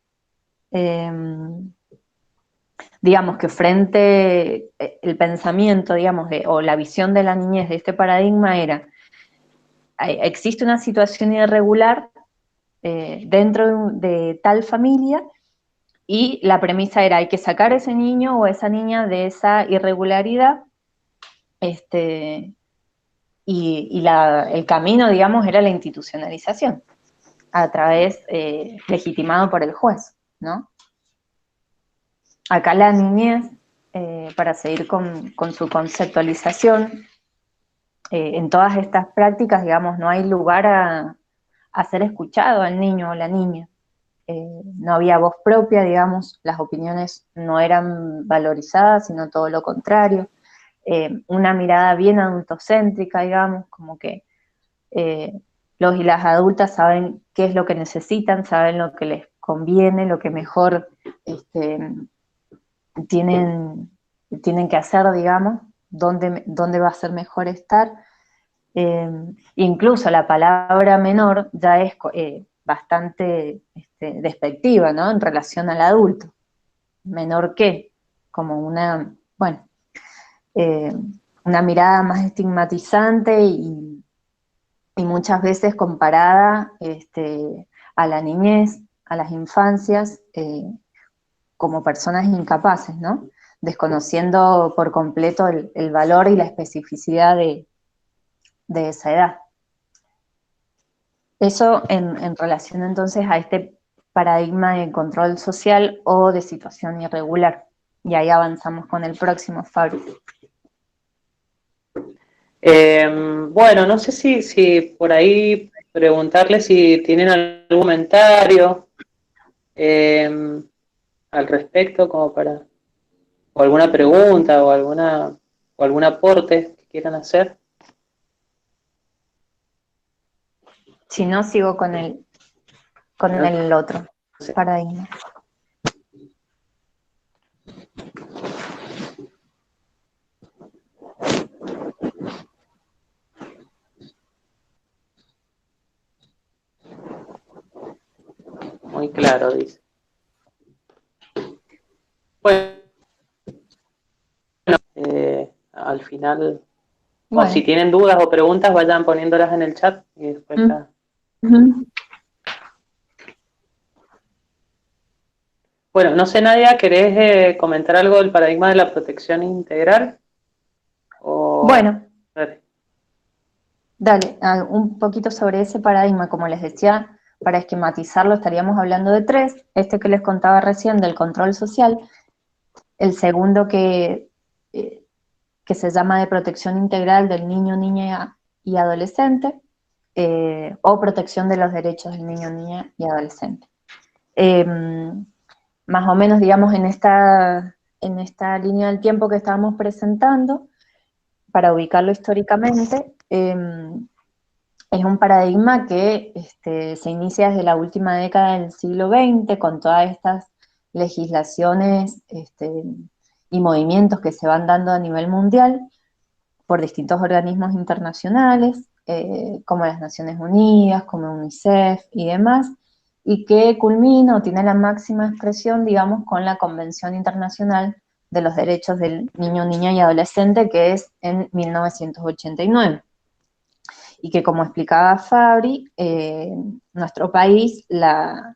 Digamos que frente el pensamiento, digamos, o la visión de la niñez de este paradigma era, existe una situación irregular dentro de tal familia, y la premisa era, hay que sacar a ese niño o a esa niña de esa irregularidad, y el camino, digamos, era la institucionalización, a través, legitimado por el juez, ¿no? Acá la niñez, para seguir con su conceptualización, en todas estas prácticas, digamos, no hay lugar a ser escuchado al niño o la niña. No había voz propia, digamos, las opiniones no eran valorizadas, sino todo lo contrario. Una mirada bien adultocéntrica, digamos, como que los y las adultas saben qué es lo que necesitan, saben lo que les conviene, lo que mejor tienen que hacer, digamos, dónde va a ser mejor estar. Incluso la palabra menor ya es bastante despectiva, ¿no? En relación al adulto. ¿Menor qué? Como una mirada más estigmatizante y muchas veces comparada a la niñez, a las infancias, como personas incapaces, ¿no? Desconociendo por completo el valor y la especificidad de esa edad. Eso en relación entonces a este paradigma de control social o de situación irregular. Y ahí avanzamos con el próximo, Fabio. Bueno, no sé si por ahí preguntarle si tienen algún comentario al respecto, como o alguna pregunta o algún aporte que quieran hacer. Si no, sigo con el otro paradigma. Muy claro, dice. Bueno, al final, o si tienen dudas o preguntas, vayan poniéndolas en el chat y después ya. Bueno, no sé, Nadia, ¿querés comentar algo del paradigma de la protección integral? Bueno, dale, un poquito sobre ese paradigma. Como les decía, para esquematizarlo estaríamos hablando de tres. Este que les contaba recién del control social, el segundo que se llama de protección integral del niño, niña y adolescente, o protección de los derechos del niño, niña y adolescente. Más o menos, digamos, en esta línea del tiempo que estábamos presentando, para ubicarlo históricamente, es un paradigma que se inicia desde la última década del siglo XX, con todas estas legislaciones y movimientos que se van dando a nivel mundial por distintos organismos internacionales, como las Naciones Unidas, como UNICEF y demás, y que culmina o tiene la máxima expresión, digamos, con la Convención Internacional de los Derechos del Niño, Niña y Adolescente, que es en 1989. Y que, como explicaba Fabri, nuestro país la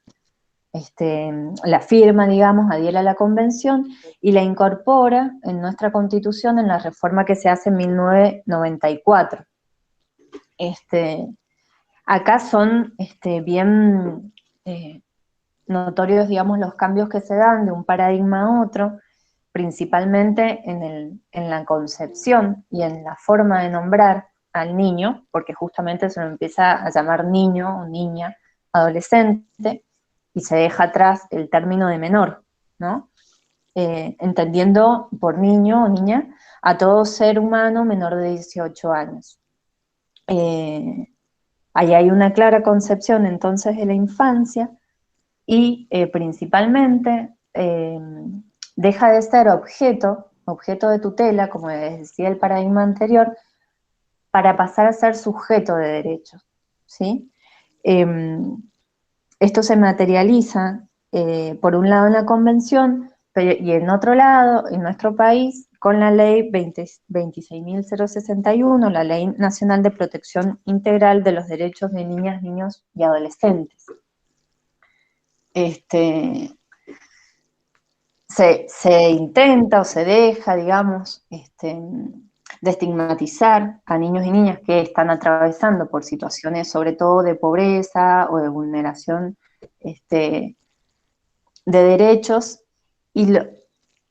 firma, digamos, adhiere a la convención y la incorpora en nuestra Constitución en la reforma que se hace en 1994. Acá son bien notorios, digamos, los cambios que se dan de un paradigma a otro, principalmente en la concepción y en la forma de nombrar al niño, porque justamente se lo empieza a llamar niño o niña, adolescente, y se deja atrás el término de menor, ¿no? Entendiendo por niño o niña a todo ser humano menor de 18 años. Ahí hay una clara concepción entonces de la infancia y principalmente deja de ser objeto de tutela, como les decía el paradigma anterior, para pasar a ser sujeto de derechos, ¿sí? Esto se materializa, por un lado en la Convención, y en otro lado, en nuestro país, con la ley 26.061, la Ley Nacional de Protección Integral de los Derechos de Niñas, Niños y Adolescentes. Se intenta o se deja, digamos, de estigmatizar a niños y niñas que están atravesando por situaciones sobre todo de pobreza o de vulneración de derechos, y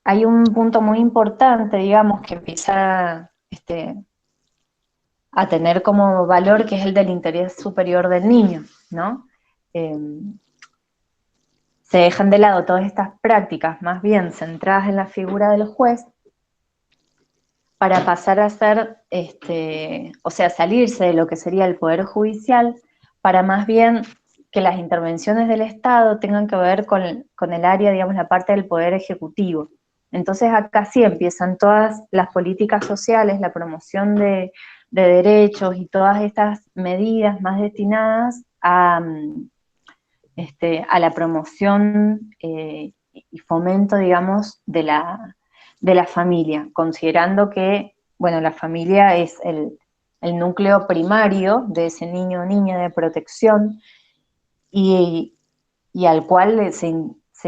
hay un punto muy importante, digamos, que empieza a tener como valor, que es el del interés superior del niño, ¿no? Se dejan de lado todas estas prácticas más bien centradas en la figura del juez para pasar a ser, o sea, salirse de lo que sería el Poder Judicial, para más bien que las intervenciones del Estado tengan que ver con el área, digamos, la parte del Poder Ejecutivo. Entonces acá sí empiezan todas las políticas sociales, la promoción de derechos y todas estas medidas más destinadas a la promoción y fomento, digamos, de la familia, considerando que, bueno, la familia es el núcleo primario de ese niño o niña de protección y al cual se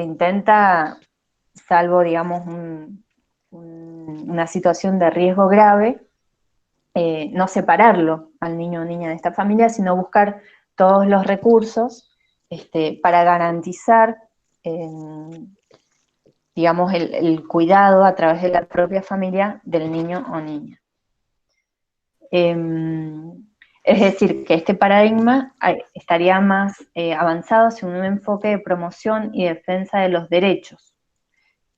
intenta, salvo, digamos, una situación de riesgo grave, no separarlo al niño o niña de esta familia, sino buscar todos los recursos para garantizar, digamos, el cuidado a través de la propia familia del niño o niña. Es decir, que este paradigma estaría más avanzado hacia un enfoque de promoción y defensa de los derechos.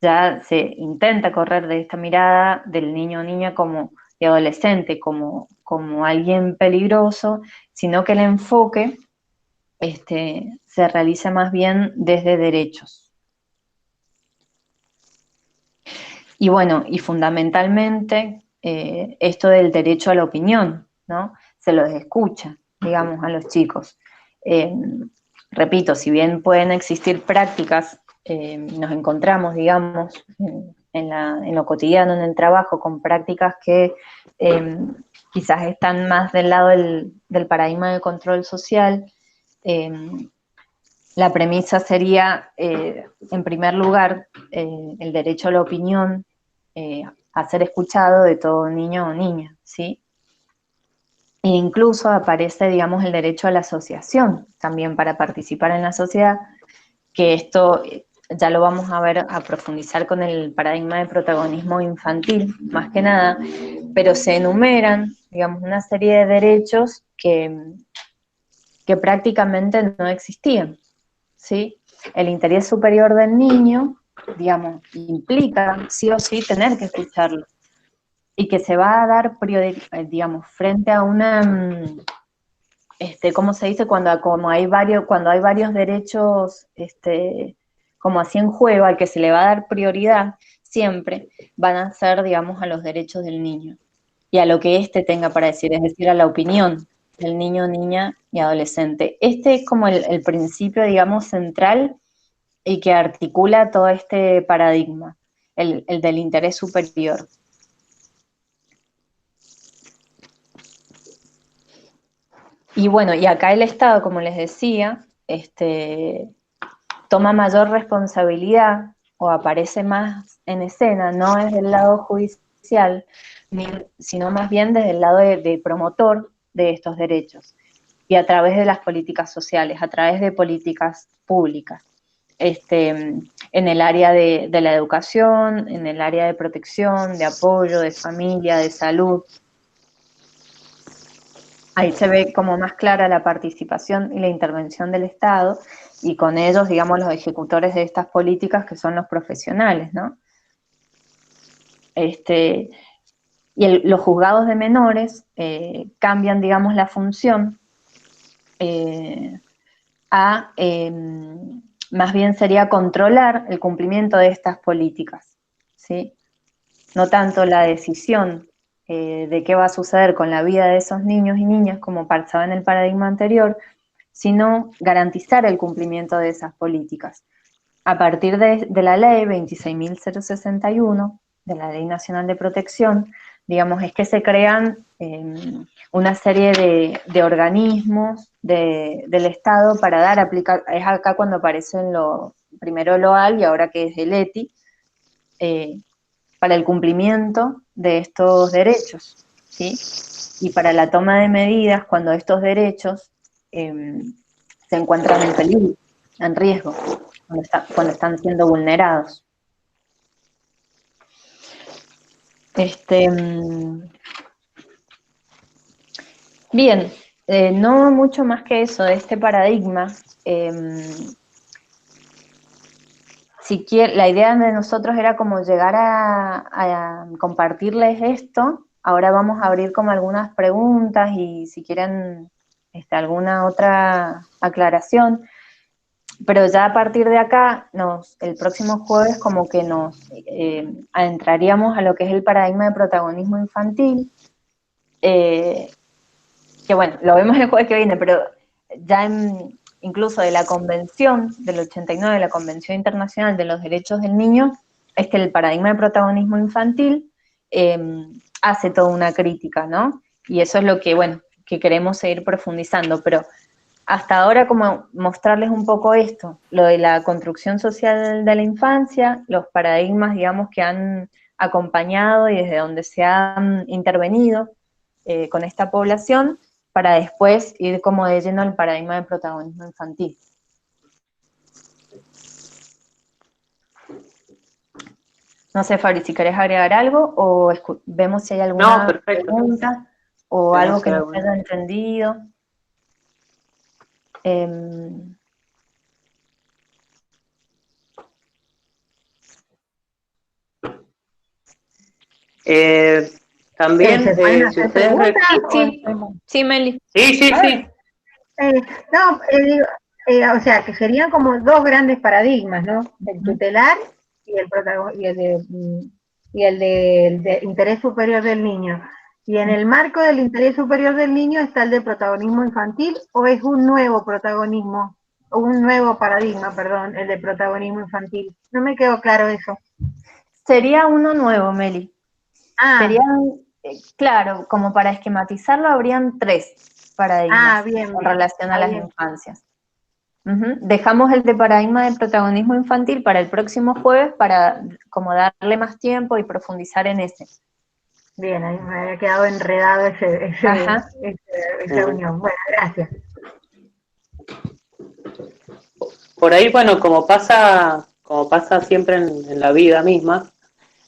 Ya se intenta correr de esta mirada del niño o niña como de adolescente, como alguien peligroso, sino que el enfoque se realiza más bien desde derechos. Y bueno, y fundamentalmente esto del derecho a la opinión, ¿no? Se los escucha, digamos, a los chicos. Repito, si bien pueden existir prácticas, nos encontramos, digamos, en lo cotidiano, en el trabajo, con prácticas que quizás están más del lado del paradigma de control social. La premisa sería, en primer lugar, el derecho a la opinión, a ser escuchado de todo niño o niña, ¿sí? E incluso aparece, digamos, el derecho a la asociación, también para participar en la sociedad, que esto ya lo vamos a ver, a profundizar con el paradigma de protagonismo infantil, más que nada, pero se enumeran, digamos, una serie de derechos que prácticamente no existían, ¿sí? El interés superior del niño, digamos, implica sí o sí tener que escucharlo, y que se va a dar, digamos, frente a una, ¿cómo se dice? Cuando hay varios derechos, como así en juego, al que se le va a dar prioridad, siempre van a ser, digamos, a los derechos del niño, y a lo que éste tenga para decir, es decir, a la opinión del niño, niña y adolescente. Este es como el principio, digamos, central y que articula todo este paradigma, el del interés superior. Y bueno, y acá el Estado, como les decía, toma mayor responsabilidad o aparece más en escena, no desde el lado judicial, sino más bien desde el lado de promotor de estos derechos, y a través de las políticas sociales, a través de políticas públicas, en el área de la educación, en el área de protección, de apoyo, de familia, de salud. ahí se ve como más clara la participación y la intervención del Estado, y con ellos, digamos, los ejecutores de estas políticas, que son los profesionales, ¿no? Los juzgados de menores cambian, digamos, la función más bien sería controlar el cumplimiento de estas políticas, ¿sí? No tanto la decisión de qué va a suceder con la vida de esos niños y niñas, como pasaba en el paradigma anterior, sino garantizar el cumplimiento de esas políticas. A partir de la ley 26.061, de la Ley Nacional de Protección, digamos, es que se crean una serie de organismos del Estado para dar aplicar, es acá cuando aparecen primero LOAL y ahora que es el ETI, para el cumplimiento de estos derechos, ¿sí? Y para la toma de medidas cuando estos derechos se encuentran en peligro, en riesgo, cuando están siendo vulnerados. Bien, no mucho más que eso de este paradigma. La idea de nosotros era como llegar a compartirles esto. Ahora vamos a abrir como algunas preguntas y si quieren alguna otra aclaración. Pero ya a partir de acá, el próximo jueves como que nos adentraríamos a lo que es el paradigma de protagonismo infantil, que bueno, lo vemos el jueves que viene, pero ya incluso de la convención del 89, la Convención Internacional de los Derechos del Niño, el paradigma de protagonismo infantil hace toda una crítica, ¿no? Y eso es lo que, bueno, que queremos seguir profundizando, pero hasta ahora como mostrarles un poco esto, lo de la construcción social de la infancia, los paradigmas, digamos, que han acompañado y desde donde se han intervenido con esta población, para después ir como de lleno al paradigma de protagonismo infantil. No sé, Fabri, si querés agregar algo, o vemos si hay alguna pregunta, o algo que no se haya entendido. También, si ustedes... Sí, Meli. Sí. O sea, que serían como dos grandes paradigmas, ¿no? El tutelar y el de interés superior del niño. Y en el marco del interés superior del niño está el de protagonismo infantil, o es un nuevo protagonismo, o un nuevo paradigma, perdón, el de protagonismo infantil. No me quedó claro eso. Sería uno nuevo, Meli. Serían, claro, como para esquematizarlo, habrían 3 paradigmas en relación a las infancias. Dejamos el de paradigma de protagonismo infantil para el próximo jueves para como darle más tiempo y profundizar en ese. Bien, ahí me había quedado enredado esa unión. Bueno, gracias. Por ahí, bueno, como pasa siempre en la vida misma,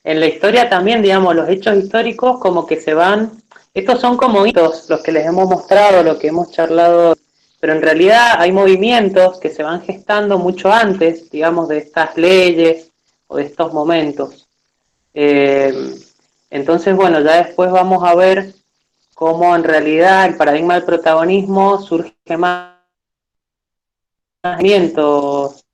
en la historia también, digamos, los hechos históricos como que se van, estos son como hitos, los que les hemos mostrado, lo que hemos charlado, pero en realidad hay movimientos que se van gestando mucho antes, digamos, de estas leyes o de estos momentos. Entonces, bueno, ya después vamos a ver cómo en realidad el paradigma del protagonismo surge más movimientos.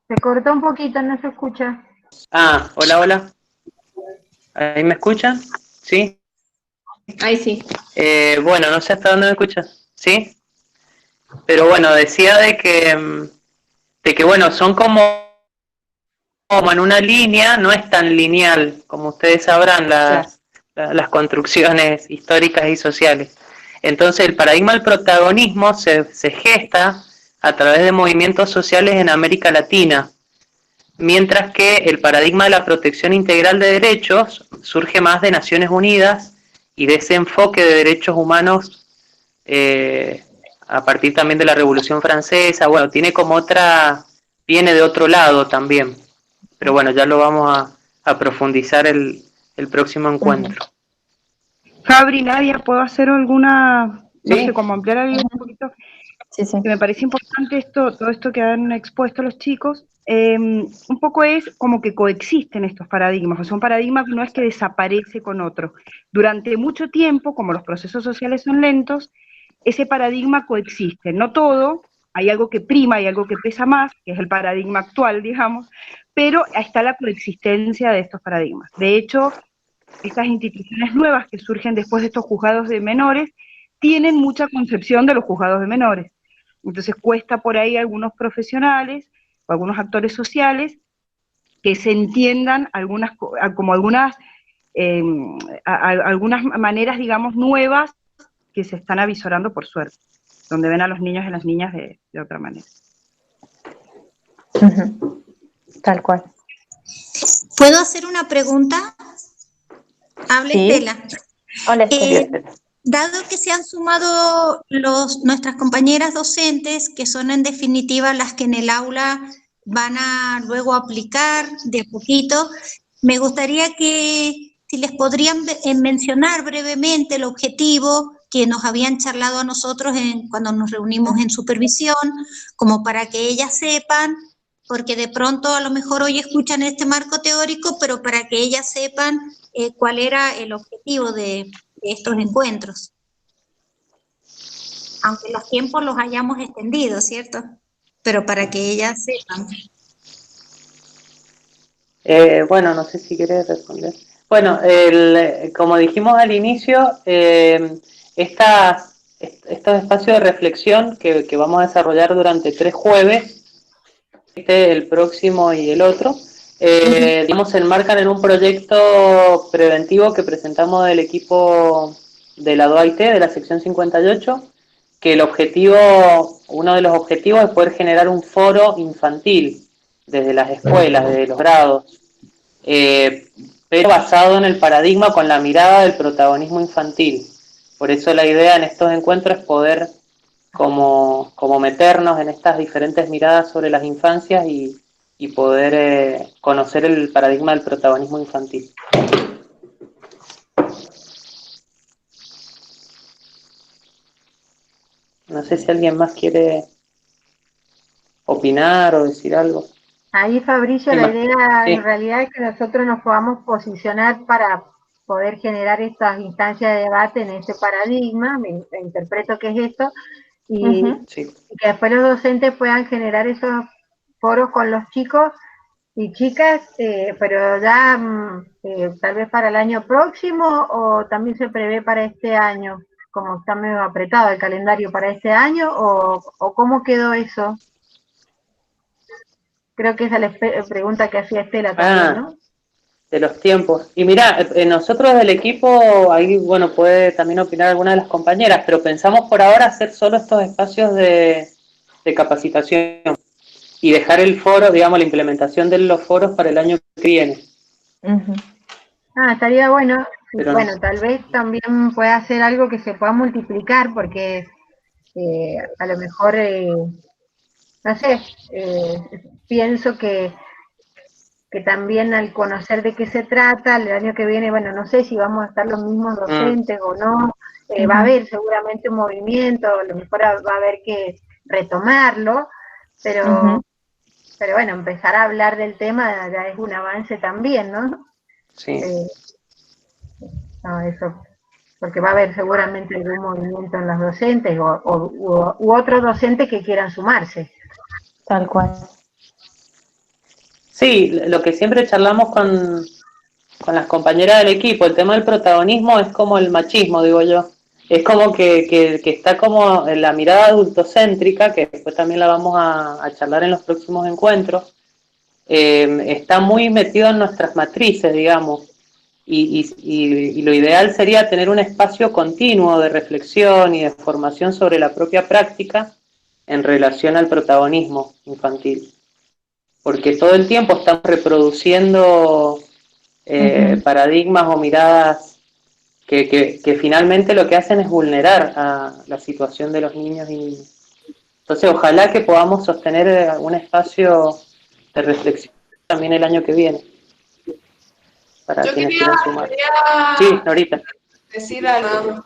Se cortó un poquito, no se escucha. Hola. ¿Ahí me escuchan? ¿Sí? Ahí sí. Bueno, no sé hasta dónde me escuchan. ¿Sí? Pero bueno, decía de que bueno, son como en una línea, no es tan lineal, como ustedes sabrán, las construcciones históricas y sociales. Entonces el paradigma del protagonismo se gesta a través de movimientos sociales en América Latina, mientras que el paradigma de la protección integral de derechos surge más de Naciones Unidas y de ese enfoque de derechos humanos a partir también de la Revolución Francesa. Bueno, tiene como otra viene de otro lado también. Pero bueno, ya lo vamos a profundizar el próximo encuentro. Fabri, Nadia, ¿puedo hacer alguna, no Sí. sé, como ampliar algo un poquito? Sí, sí. Que me parece importante todo esto que han expuesto los chicos. Un poco es como que coexisten estos paradigmas, o sea, un paradigma no es que desaparece con otro. Durante mucho tiempo, como los procesos sociales son lentos, ese paradigma coexiste. No todo, hay algo que prima, hay algo que pesa más, que es el paradigma actual, digamos, pero está la coexistencia de estos paradigmas. De hecho, estas instituciones nuevas que surgen después de estos juzgados de menores tienen mucha concepción de los juzgados de menores. Entonces cuesta por ahí a algunos profesionales o algunos actores sociales que se entiendan algunas maneras, digamos, nuevas que se están avisorando por suerte, donde ven a los niños y las niñas de otra manera. Tal cual. ¿Puedo hacer una pregunta? Habla Sí. Estela. Hola, Estela. Dado que se han sumado nuestras compañeras docentes, que son en definitiva las que en el aula van a luego aplicar de a poquito, me gustaría que si les podrían mencionar brevemente el objetivo que nos habían charlado a nosotros cuando nos reunimos en supervisión, como para que ellas sepan, porque de pronto a lo mejor hoy escuchan este marco teórico, pero para que ellas sepan cuál era el objetivo de estos encuentros. Aunque los tiempos los hayamos extendido, ¿cierto? Pero para que ellas sepan. Bueno, no sé si querés responder. Bueno, como dijimos al inicio, estos espacios de reflexión que vamos a desarrollar durante 3 jueves, el próximo y el otro, digamos, se enmarcan en un proyecto preventivo que presentamos del equipo de la DOAIT, de la sección 58, que uno de los objetivos es poder generar un foro infantil desde las escuelas, desde los grados, pero basado en el paradigma con la mirada del protagonismo infantil. Por eso la idea en estos encuentros es poder como meternos en estas diferentes miradas sobre las infancias y poder conocer el paradigma del protagonismo infantil. No sé si alguien más quiere opinar o decir algo. Ahí, Fabricio, la idea en realidad es que nosotros nos podamos posicionar para poder generar estas instancias de debate en este paradigma, me interpreto que es esto, y que después los docentes puedan generar esos foros con los chicos y chicas, pero ya tal vez para el año próximo o también se prevé para este año, como está medio apretado el calendario para este año, o ¿cómo quedó eso? Creo que esa es la pregunta que hacía Estela también, ¿no? De los tiempos. Y mira, nosotros del equipo, ahí, bueno, puede también opinar alguna de las compañeras, pero pensamos por ahora hacer solo estos espacios de capacitación y dejar el foro, digamos, la implementación de los foros para el año que viene. Estaría bueno. Pero bueno, tal vez también pueda hacer algo que se pueda multiplicar, porque a lo mejor, no sé, pienso que también al conocer de qué se trata, el año que viene, bueno, no sé si vamos a estar los mismos docentes o no, va a haber seguramente un movimiento, a lo mejor va a haber que retomarlo, pero bueno, empezar a hablar del tema ya es un avance también, ¿no? Sí. No, eso, porque va a haber seguramente algún movimiento en los docentes u otros docentes que quieran sumarse. Tal cual. Sí, lo que siempre charlamos con las compañeras del equipo, el tema del protagonismo es como el machismo, digo yo. Es como que está como en la mirada adultocéntrica, que después también la vamos a charlar en los próximos encuentros, está muy metido en nuestras matrices, digamos, y lo ideal sería tener un espacio continuo de reflexión y de formación sobre la propia práctica en relación al protagonismo infantil. Porque todo el tiempo estamos reproduciendo paradigmas o miradas que finalmente lo que hacen es vulnerar a la situación de los niños y niñas. Entonces, ojalá que podamos sostener un espacio de reflexión también el año que viene, para Yo quienes quería quieran sumar. Sí, Norita. decir algo.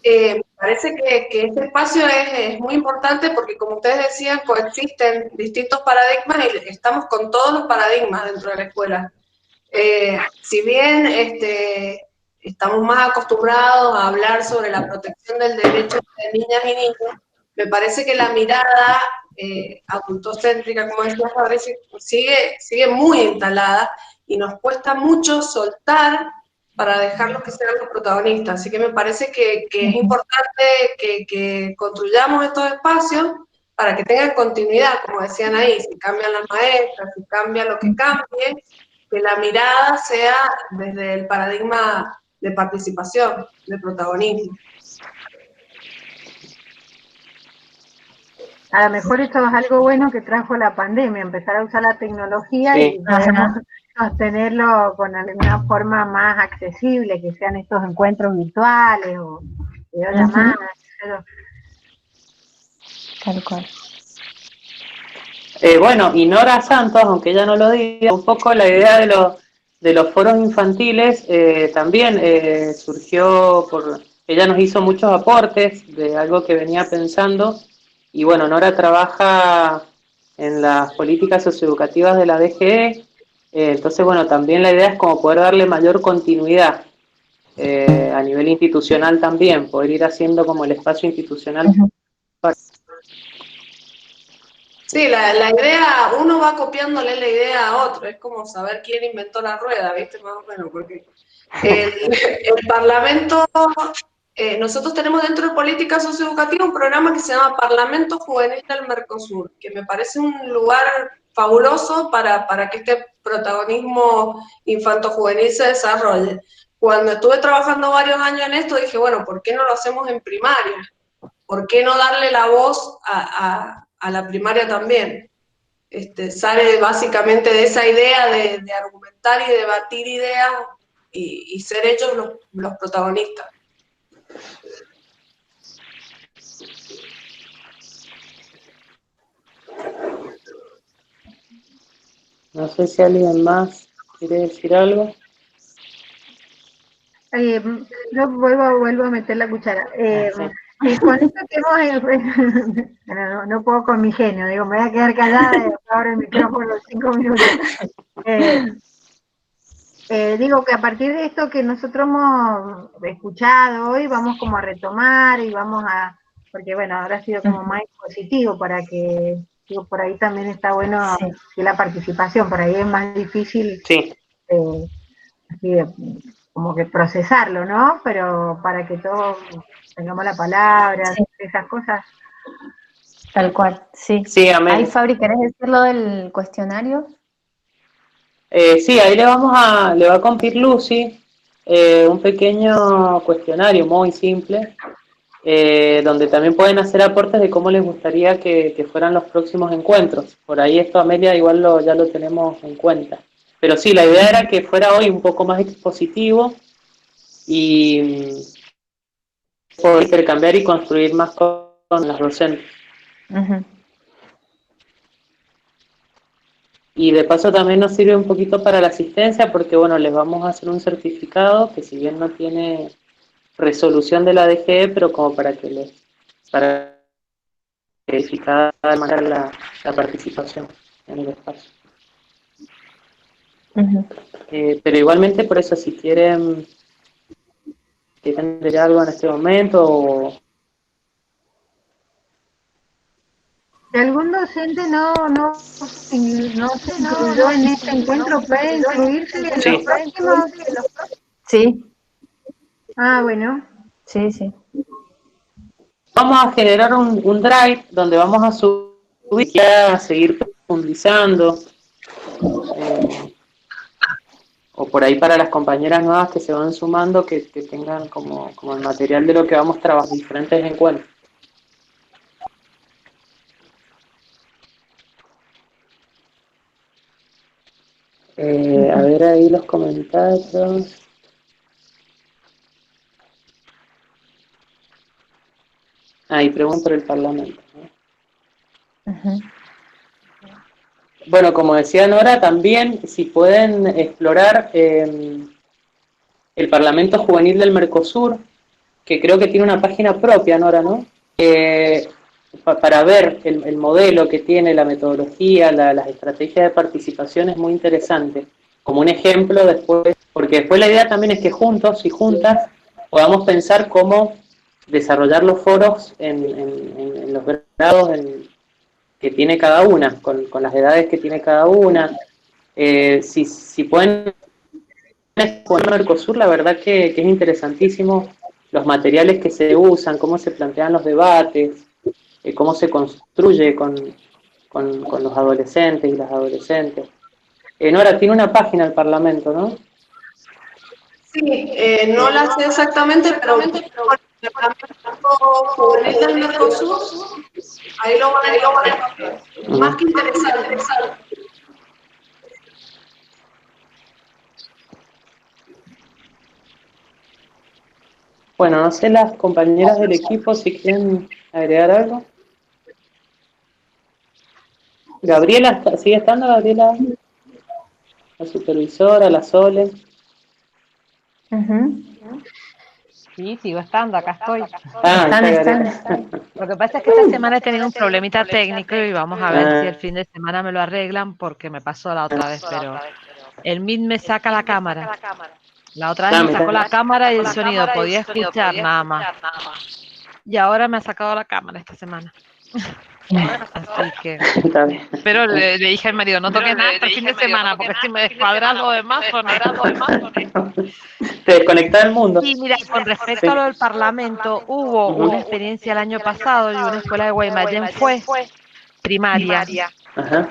Me parece que este espacio es muy importante porque, como ustedes decían, coexisten distintos paradigmas y estamos con todos los paradigmas dentro de la escuela. Si bien estamos más acostumbrados a hablar sobre la protección del derecho de niñas y niños, me parece que la mirada adultocéntrica, como decía Fabricio, sigue muy instalada y nos cuesta mucho soltar para dejarlos que sean los protagonistas. Así que me parece que es importante que construyamos estos espacios para que tengan continuidad, como decían ahí, si cambian las maestras, si cambia lo que cambie, que la mirada sea desde el paradigma de participación, de protagonismo. A lo mejor esto es algo bueno que trajo la pandemia, empezar a usar la tecnología Sí. y podemos sostenerlo con alguna forma más accesible, que sean estos encuentros virtuales o videollamadas. Tal cual. Bueno, y Nora Santos, aunque ella no lo diga, un poco la idea de los foros infantiles también surgió por... Ella nos hizo muchos aportes de algo que venía pensando, y bueno, Nora trabaja en las políticas socioeducativas de la DGE, entonces bueno, también la idea es como poder darle mayor continuidad a nivel institucional también, poder ir haciendo como el espacio institucional. Sí, la idea, uno va copiándole la idea a otro, es como saber quién inventó la rueda, ¿viste? Más o menos, porque el Parlamento, nosotros tenemos dentro de política socioeducativa un programa que se llama Parlamento Juvenil del Mercosur, que me parece un lugar fabuloso para que este protagonismo infanto-juvenil se desarrolle. Cuando estuve trabajando varios años en esto, dije, bueno, ¿por qué no lo hacemos en primaria? ¿Por qué no darle la voz a la primaria también? Sale básicamente de esa idea de argumentar y debatir ideas y ser ellos los protagonistas. No sé si alguien más quiere decir algo. Yo vuelvo a meter la cuchara. Y con esto que hemos, no puedo con mi genio, digo, me voy a quedar callada y abro el micrófono los 5 minutos. Digo que a partir de esto que nosotros hemos escuchado hoy, vamos como a retomar y vamos a, porque bueno, ahora ha sido como más positivo para que, digo, por ahí también está bueno que la participación, por ahí es más difícil así como que procesarlo, ¿no? Pero para que todos tengamos la palabra, esas cosas. Tal cual, sí. Sí, amén. Ahí, Fabri, ¿querés decir lo del cuestionario? Sí, ahí le va a compartir Lucy un pequeño cuestionario muy simple, donde también pueden hacer aportes de cómo les gustaría que fueran los próximos encuentros. Por ahí esto, Amelia, igual ya lo tenemos en cuenta. Pero sí, la idea era que fuera hoy un poco más expositivo y poder intercambiar y construir más con las docentes. Y de paso también nos sirve un poquito para la asistencia porque, bueno, les vamos a hacer un certificado que si bien no tiene resolución de la DGE, pero como para verificar de manera la participación en el espacio. Pero igualmente, por eso, si quieren ver algo en este momento o... Si algún docente no se incluyó en este encuentro, ¿puede incluirse en los próximos? Sí. Ah, bueno. Sí, sí. Vamos a generar un drive donde vamos a subir y a seguir profundizando. O por ahí para las compañeras nuevas que se van sumando, que tengan como el material de lo que vamos a trabajar en diferentes encuentros. A ver ahí los comentarios. Y pregunto por el Parlamento, ¿no? bueno, como decía Nora, también si pueden explorar el Parlamento Juvenil del Mercosur, que creo que tiene una página propia, Nora, ¿no? Para ver el modelo que tiene, la metodología, las estrategias de participación es muy interesante. Como un ejemplo después, porque después la idea también es que juntos y juntas podamos pensar cómo desarrollar los foros en los grados que tiene cada una, con las edades que tiene cada una. Si pueden con Mercosur, la verdad que es interesantísimo los materiales que se usan, cómo se plantean los debates, cómo se construye con los adolescentes y las adolescentes. Nora, tiene una página el Parlamento, ¿no? Sí, no la sé exactamente, pero el Parlamento Juvenil del Mercosur, ahí lo van a encontrar. Más que interesante. Bueno, no sé las compañeras del equipo si quieren agregar algo. Gabriela, ¿sigue estando Gabriela? La supervisora, la Sole. Sí, sigo estando, acá estoy. Están. Lo que pasa es que esta semana he tenido un problemita técnico y vamos a ver si el fin de semana me lo arreglan porque me pasó la otra vez, pero el Meet me saca la cámara. La otra vez me sacó la cámara y el sonido, podía escuchar nada más. Y ahora me ha sacado la cámara esta semana. Así que... Pero le dije al marido, no toques nada hasta el fin de semana, porque si me descuadras lo demás con esto. Te desconecta del mundo. Y mira, con respecto a lo del Parlamento, hubo una experiencia el año pasado y una escuela de Guaymallén fue primaria. Ajá.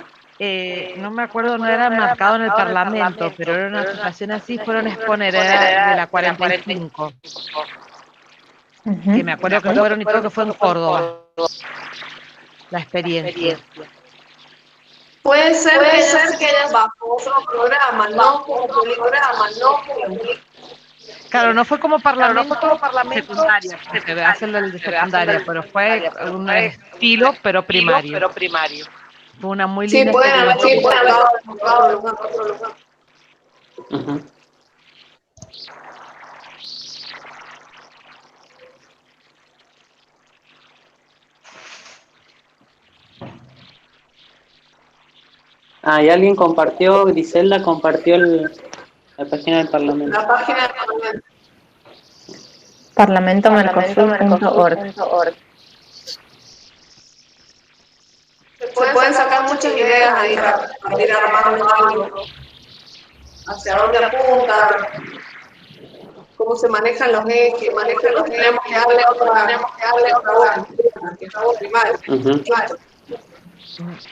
No me acuerdo, no era marcado en el Parlamento, pero era una situación así, fueron a exponer, era de la 45. Que me acuerdo que fueron y creo que fue en Córdoba la experiencia. Puede ser que bajo otro programa, no como programa, Claro, no fue como parlamento secundaria, porque se hace el de secundaria, pero fue un estilo, pero primario. Fue una muy linda experiencia. Sí, pueden haber otro lugar. Y alguien compartió, Griselda compartió la página del Parlamento. La página del Parlamento. Parlamentomercosur.org. Se pueden sacar muchas ideas ahí para ir armando algo. Hacia dónde apunta, cómo se manejan los ejes, tenemos que darle otra primaria.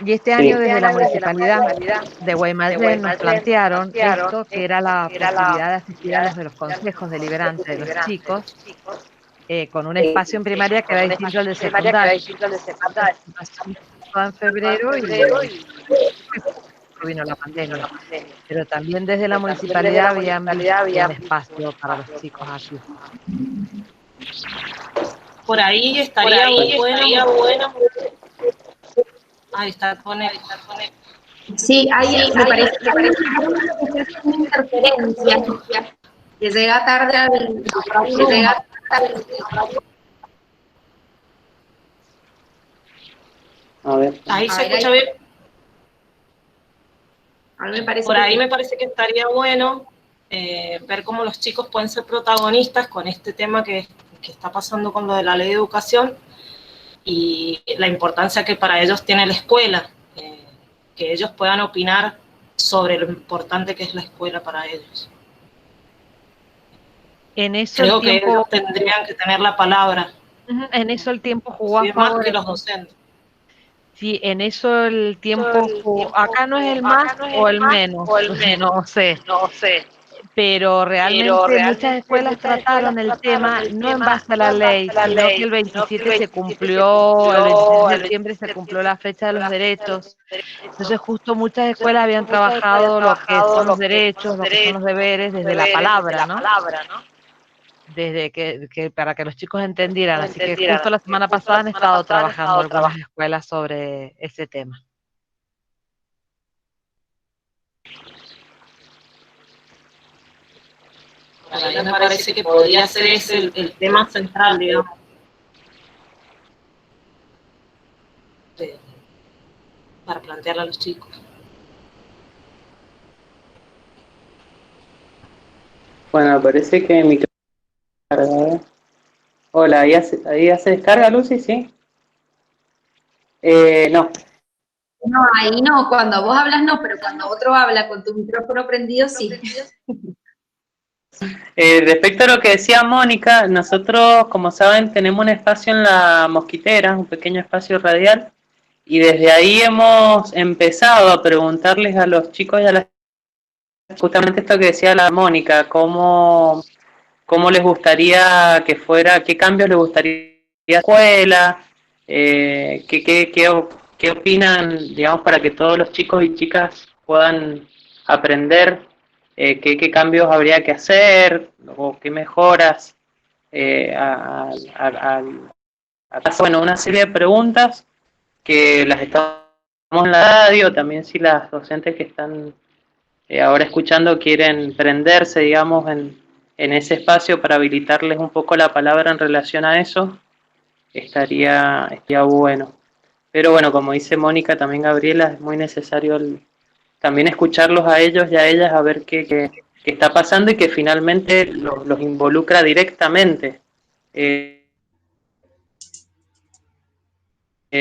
Y este año desde la municipalidad de Guaymallén nos plantearon esto, que era la posibilidad de asistir a los de los consejos deliberantes de los chicos, con un espacio en primaria que era distinto al de secundaria. En febrero y vino la pandemia. Pero también desde la municipalidad habían un espacio para los chicos aquí. Por ahí estaría bueno. Ahí está, pone. Sí, ahí me parece que una interferencia que llega tarde A ver. Ahí se escucha bien. Por ahí que... me parece que estaría bueno ver cómo los chicos pueden ser protagonistas con este tema que está pasando con lo de la ley de educación y la importancia que para ellos tiene la escuela, que ellos puedan opinar sobre lo importante que es la escuela para ellos. En eso creo que ellos tendrían que tener la palabra. En eso el tiempo jugó a más favor. que los docentes. Sí, en eso el tiempo jugó. Acá no es el más o el menos, no sé. Pero realmente muchas escuelas trataron el tema no en base a la ley, sino que el 27 se cumplió, el 27 de septiembre se cumplió la fecha de los derechos. Entonces justo muchas escuelas habían trabajado lo que son los derechos, lo que son los deberes desde la palabra, ¿no? Desde que para que los chicos entendieran. Así que justo la semana pasada han estado trabajando algunas escuelas sobre ese tema. Para mí me parece que podría ser ese el tema central, digamos, para plantearle a los chicos. Bueno, parece que mi carga. Hola, ¿ahí hace descarga, Lucy? ¿Sí? No. No, ahí no, cuando vos hablas no, pero cuando otro habla con tu micrófono prendido, sí. Respecto a lo que decía Mónica, nosotros, como saben, tenemos un espacio en la Mosquitera, un pequeño espacio radial, y desde ahí hemos empezado a preguntarles a los chicos y a las chicas justamente esto que decía la Mónica, cómo les gustaría que fuera, qué cambios les gustaría en la escuela, qué opinan, digamos, para que todos los chicos y chicas puedan aprender, qué cambios habría que hacer o qué mejoras, bueno, una serie de preguntas que las estamos en la radio, también si las docentes que están ahora escuchando quieren prenderse, digamos, en ese espacio para habilitarles un poco la palabra en relación a eso, estaría bueno. Pero bueno, como dice Mónica, también Gabriela, es muy necesario también escucharlos a ellos y a ellas a ver qué está pasando y que finalmente los involucra directamente.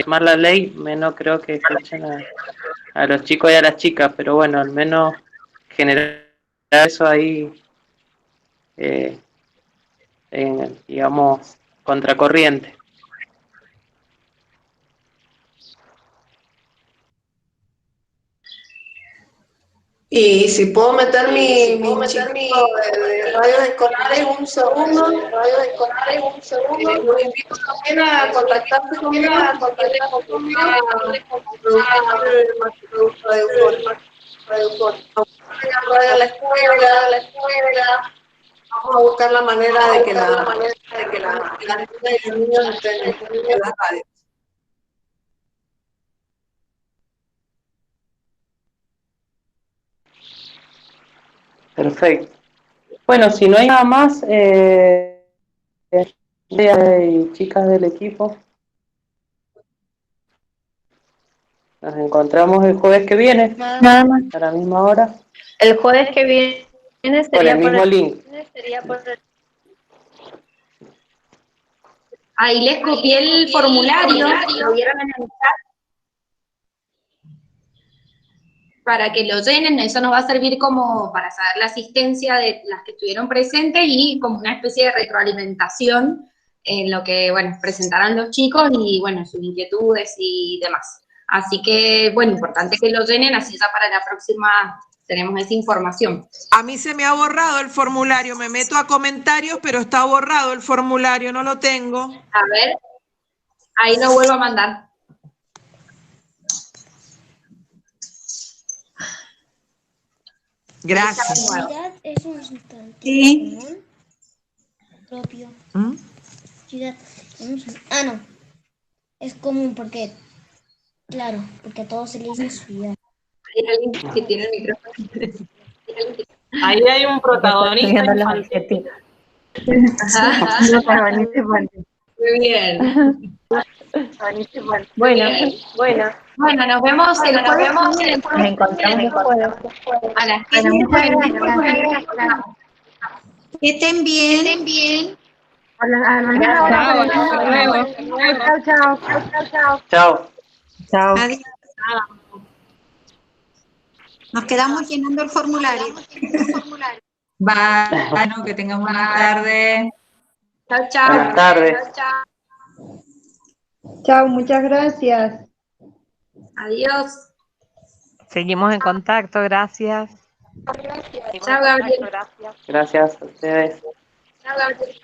Más la ley, menos creo que escuchen a los chicos y a las chicas, pero bueno, al menos generar eso ahí, digamos, contracorriente. Y si puedo meter mi chico de radios escolares un segundo, los invito también a contactarse conmigo radio a la escuela. Vamos a buscar la manera de que la niña y los niños estén en las radios. Perfecto. Bueno, si no hay nada más, chicas del equipo, nos encontramos el jueves que viene, Nada más. a la misma hora. El jueves que viene Con el mismo link. Ahí les copié el formulario, lo vieron en el chat, para que lo llenen. Eso nos va a servir como para saber la asistencia de las que estuvieron presentes y como una especie de retroalimentación en lo que, bueno, presentarán los chicos y, bueno, sus inquietudes y demás. Así que, bueno, importante que lo llenen, así ya para la próxima tenemos esa información. A mí se me ha borrado el formulario, me meto a comentarios, pero está borrado el formulario, no lo tengo. A ver, ahí lo vuelvo a mandar. Gracias. Ciudad es un sustantivo común propio. Ciudad. No. Es común porque, claro, porque a todos se les dice ciudad. Hay alguien que tiene el micrófono. Ahí hay un protagonista infantil. Muy bien. Bueno, nos vemos el jueves. Nos encontramos el jueves. A las 15. Que estén bien. Chao. Adiós. Nos quedamos llenando el formulario. Bueno, que tengan buena tarde. Chao. Buenas tardes. Chao, muchas gracias. Adiós. Seguimos en contacto, gracias. Chao, Gabriel. Gracias a ustedes. Chao, Gabriel.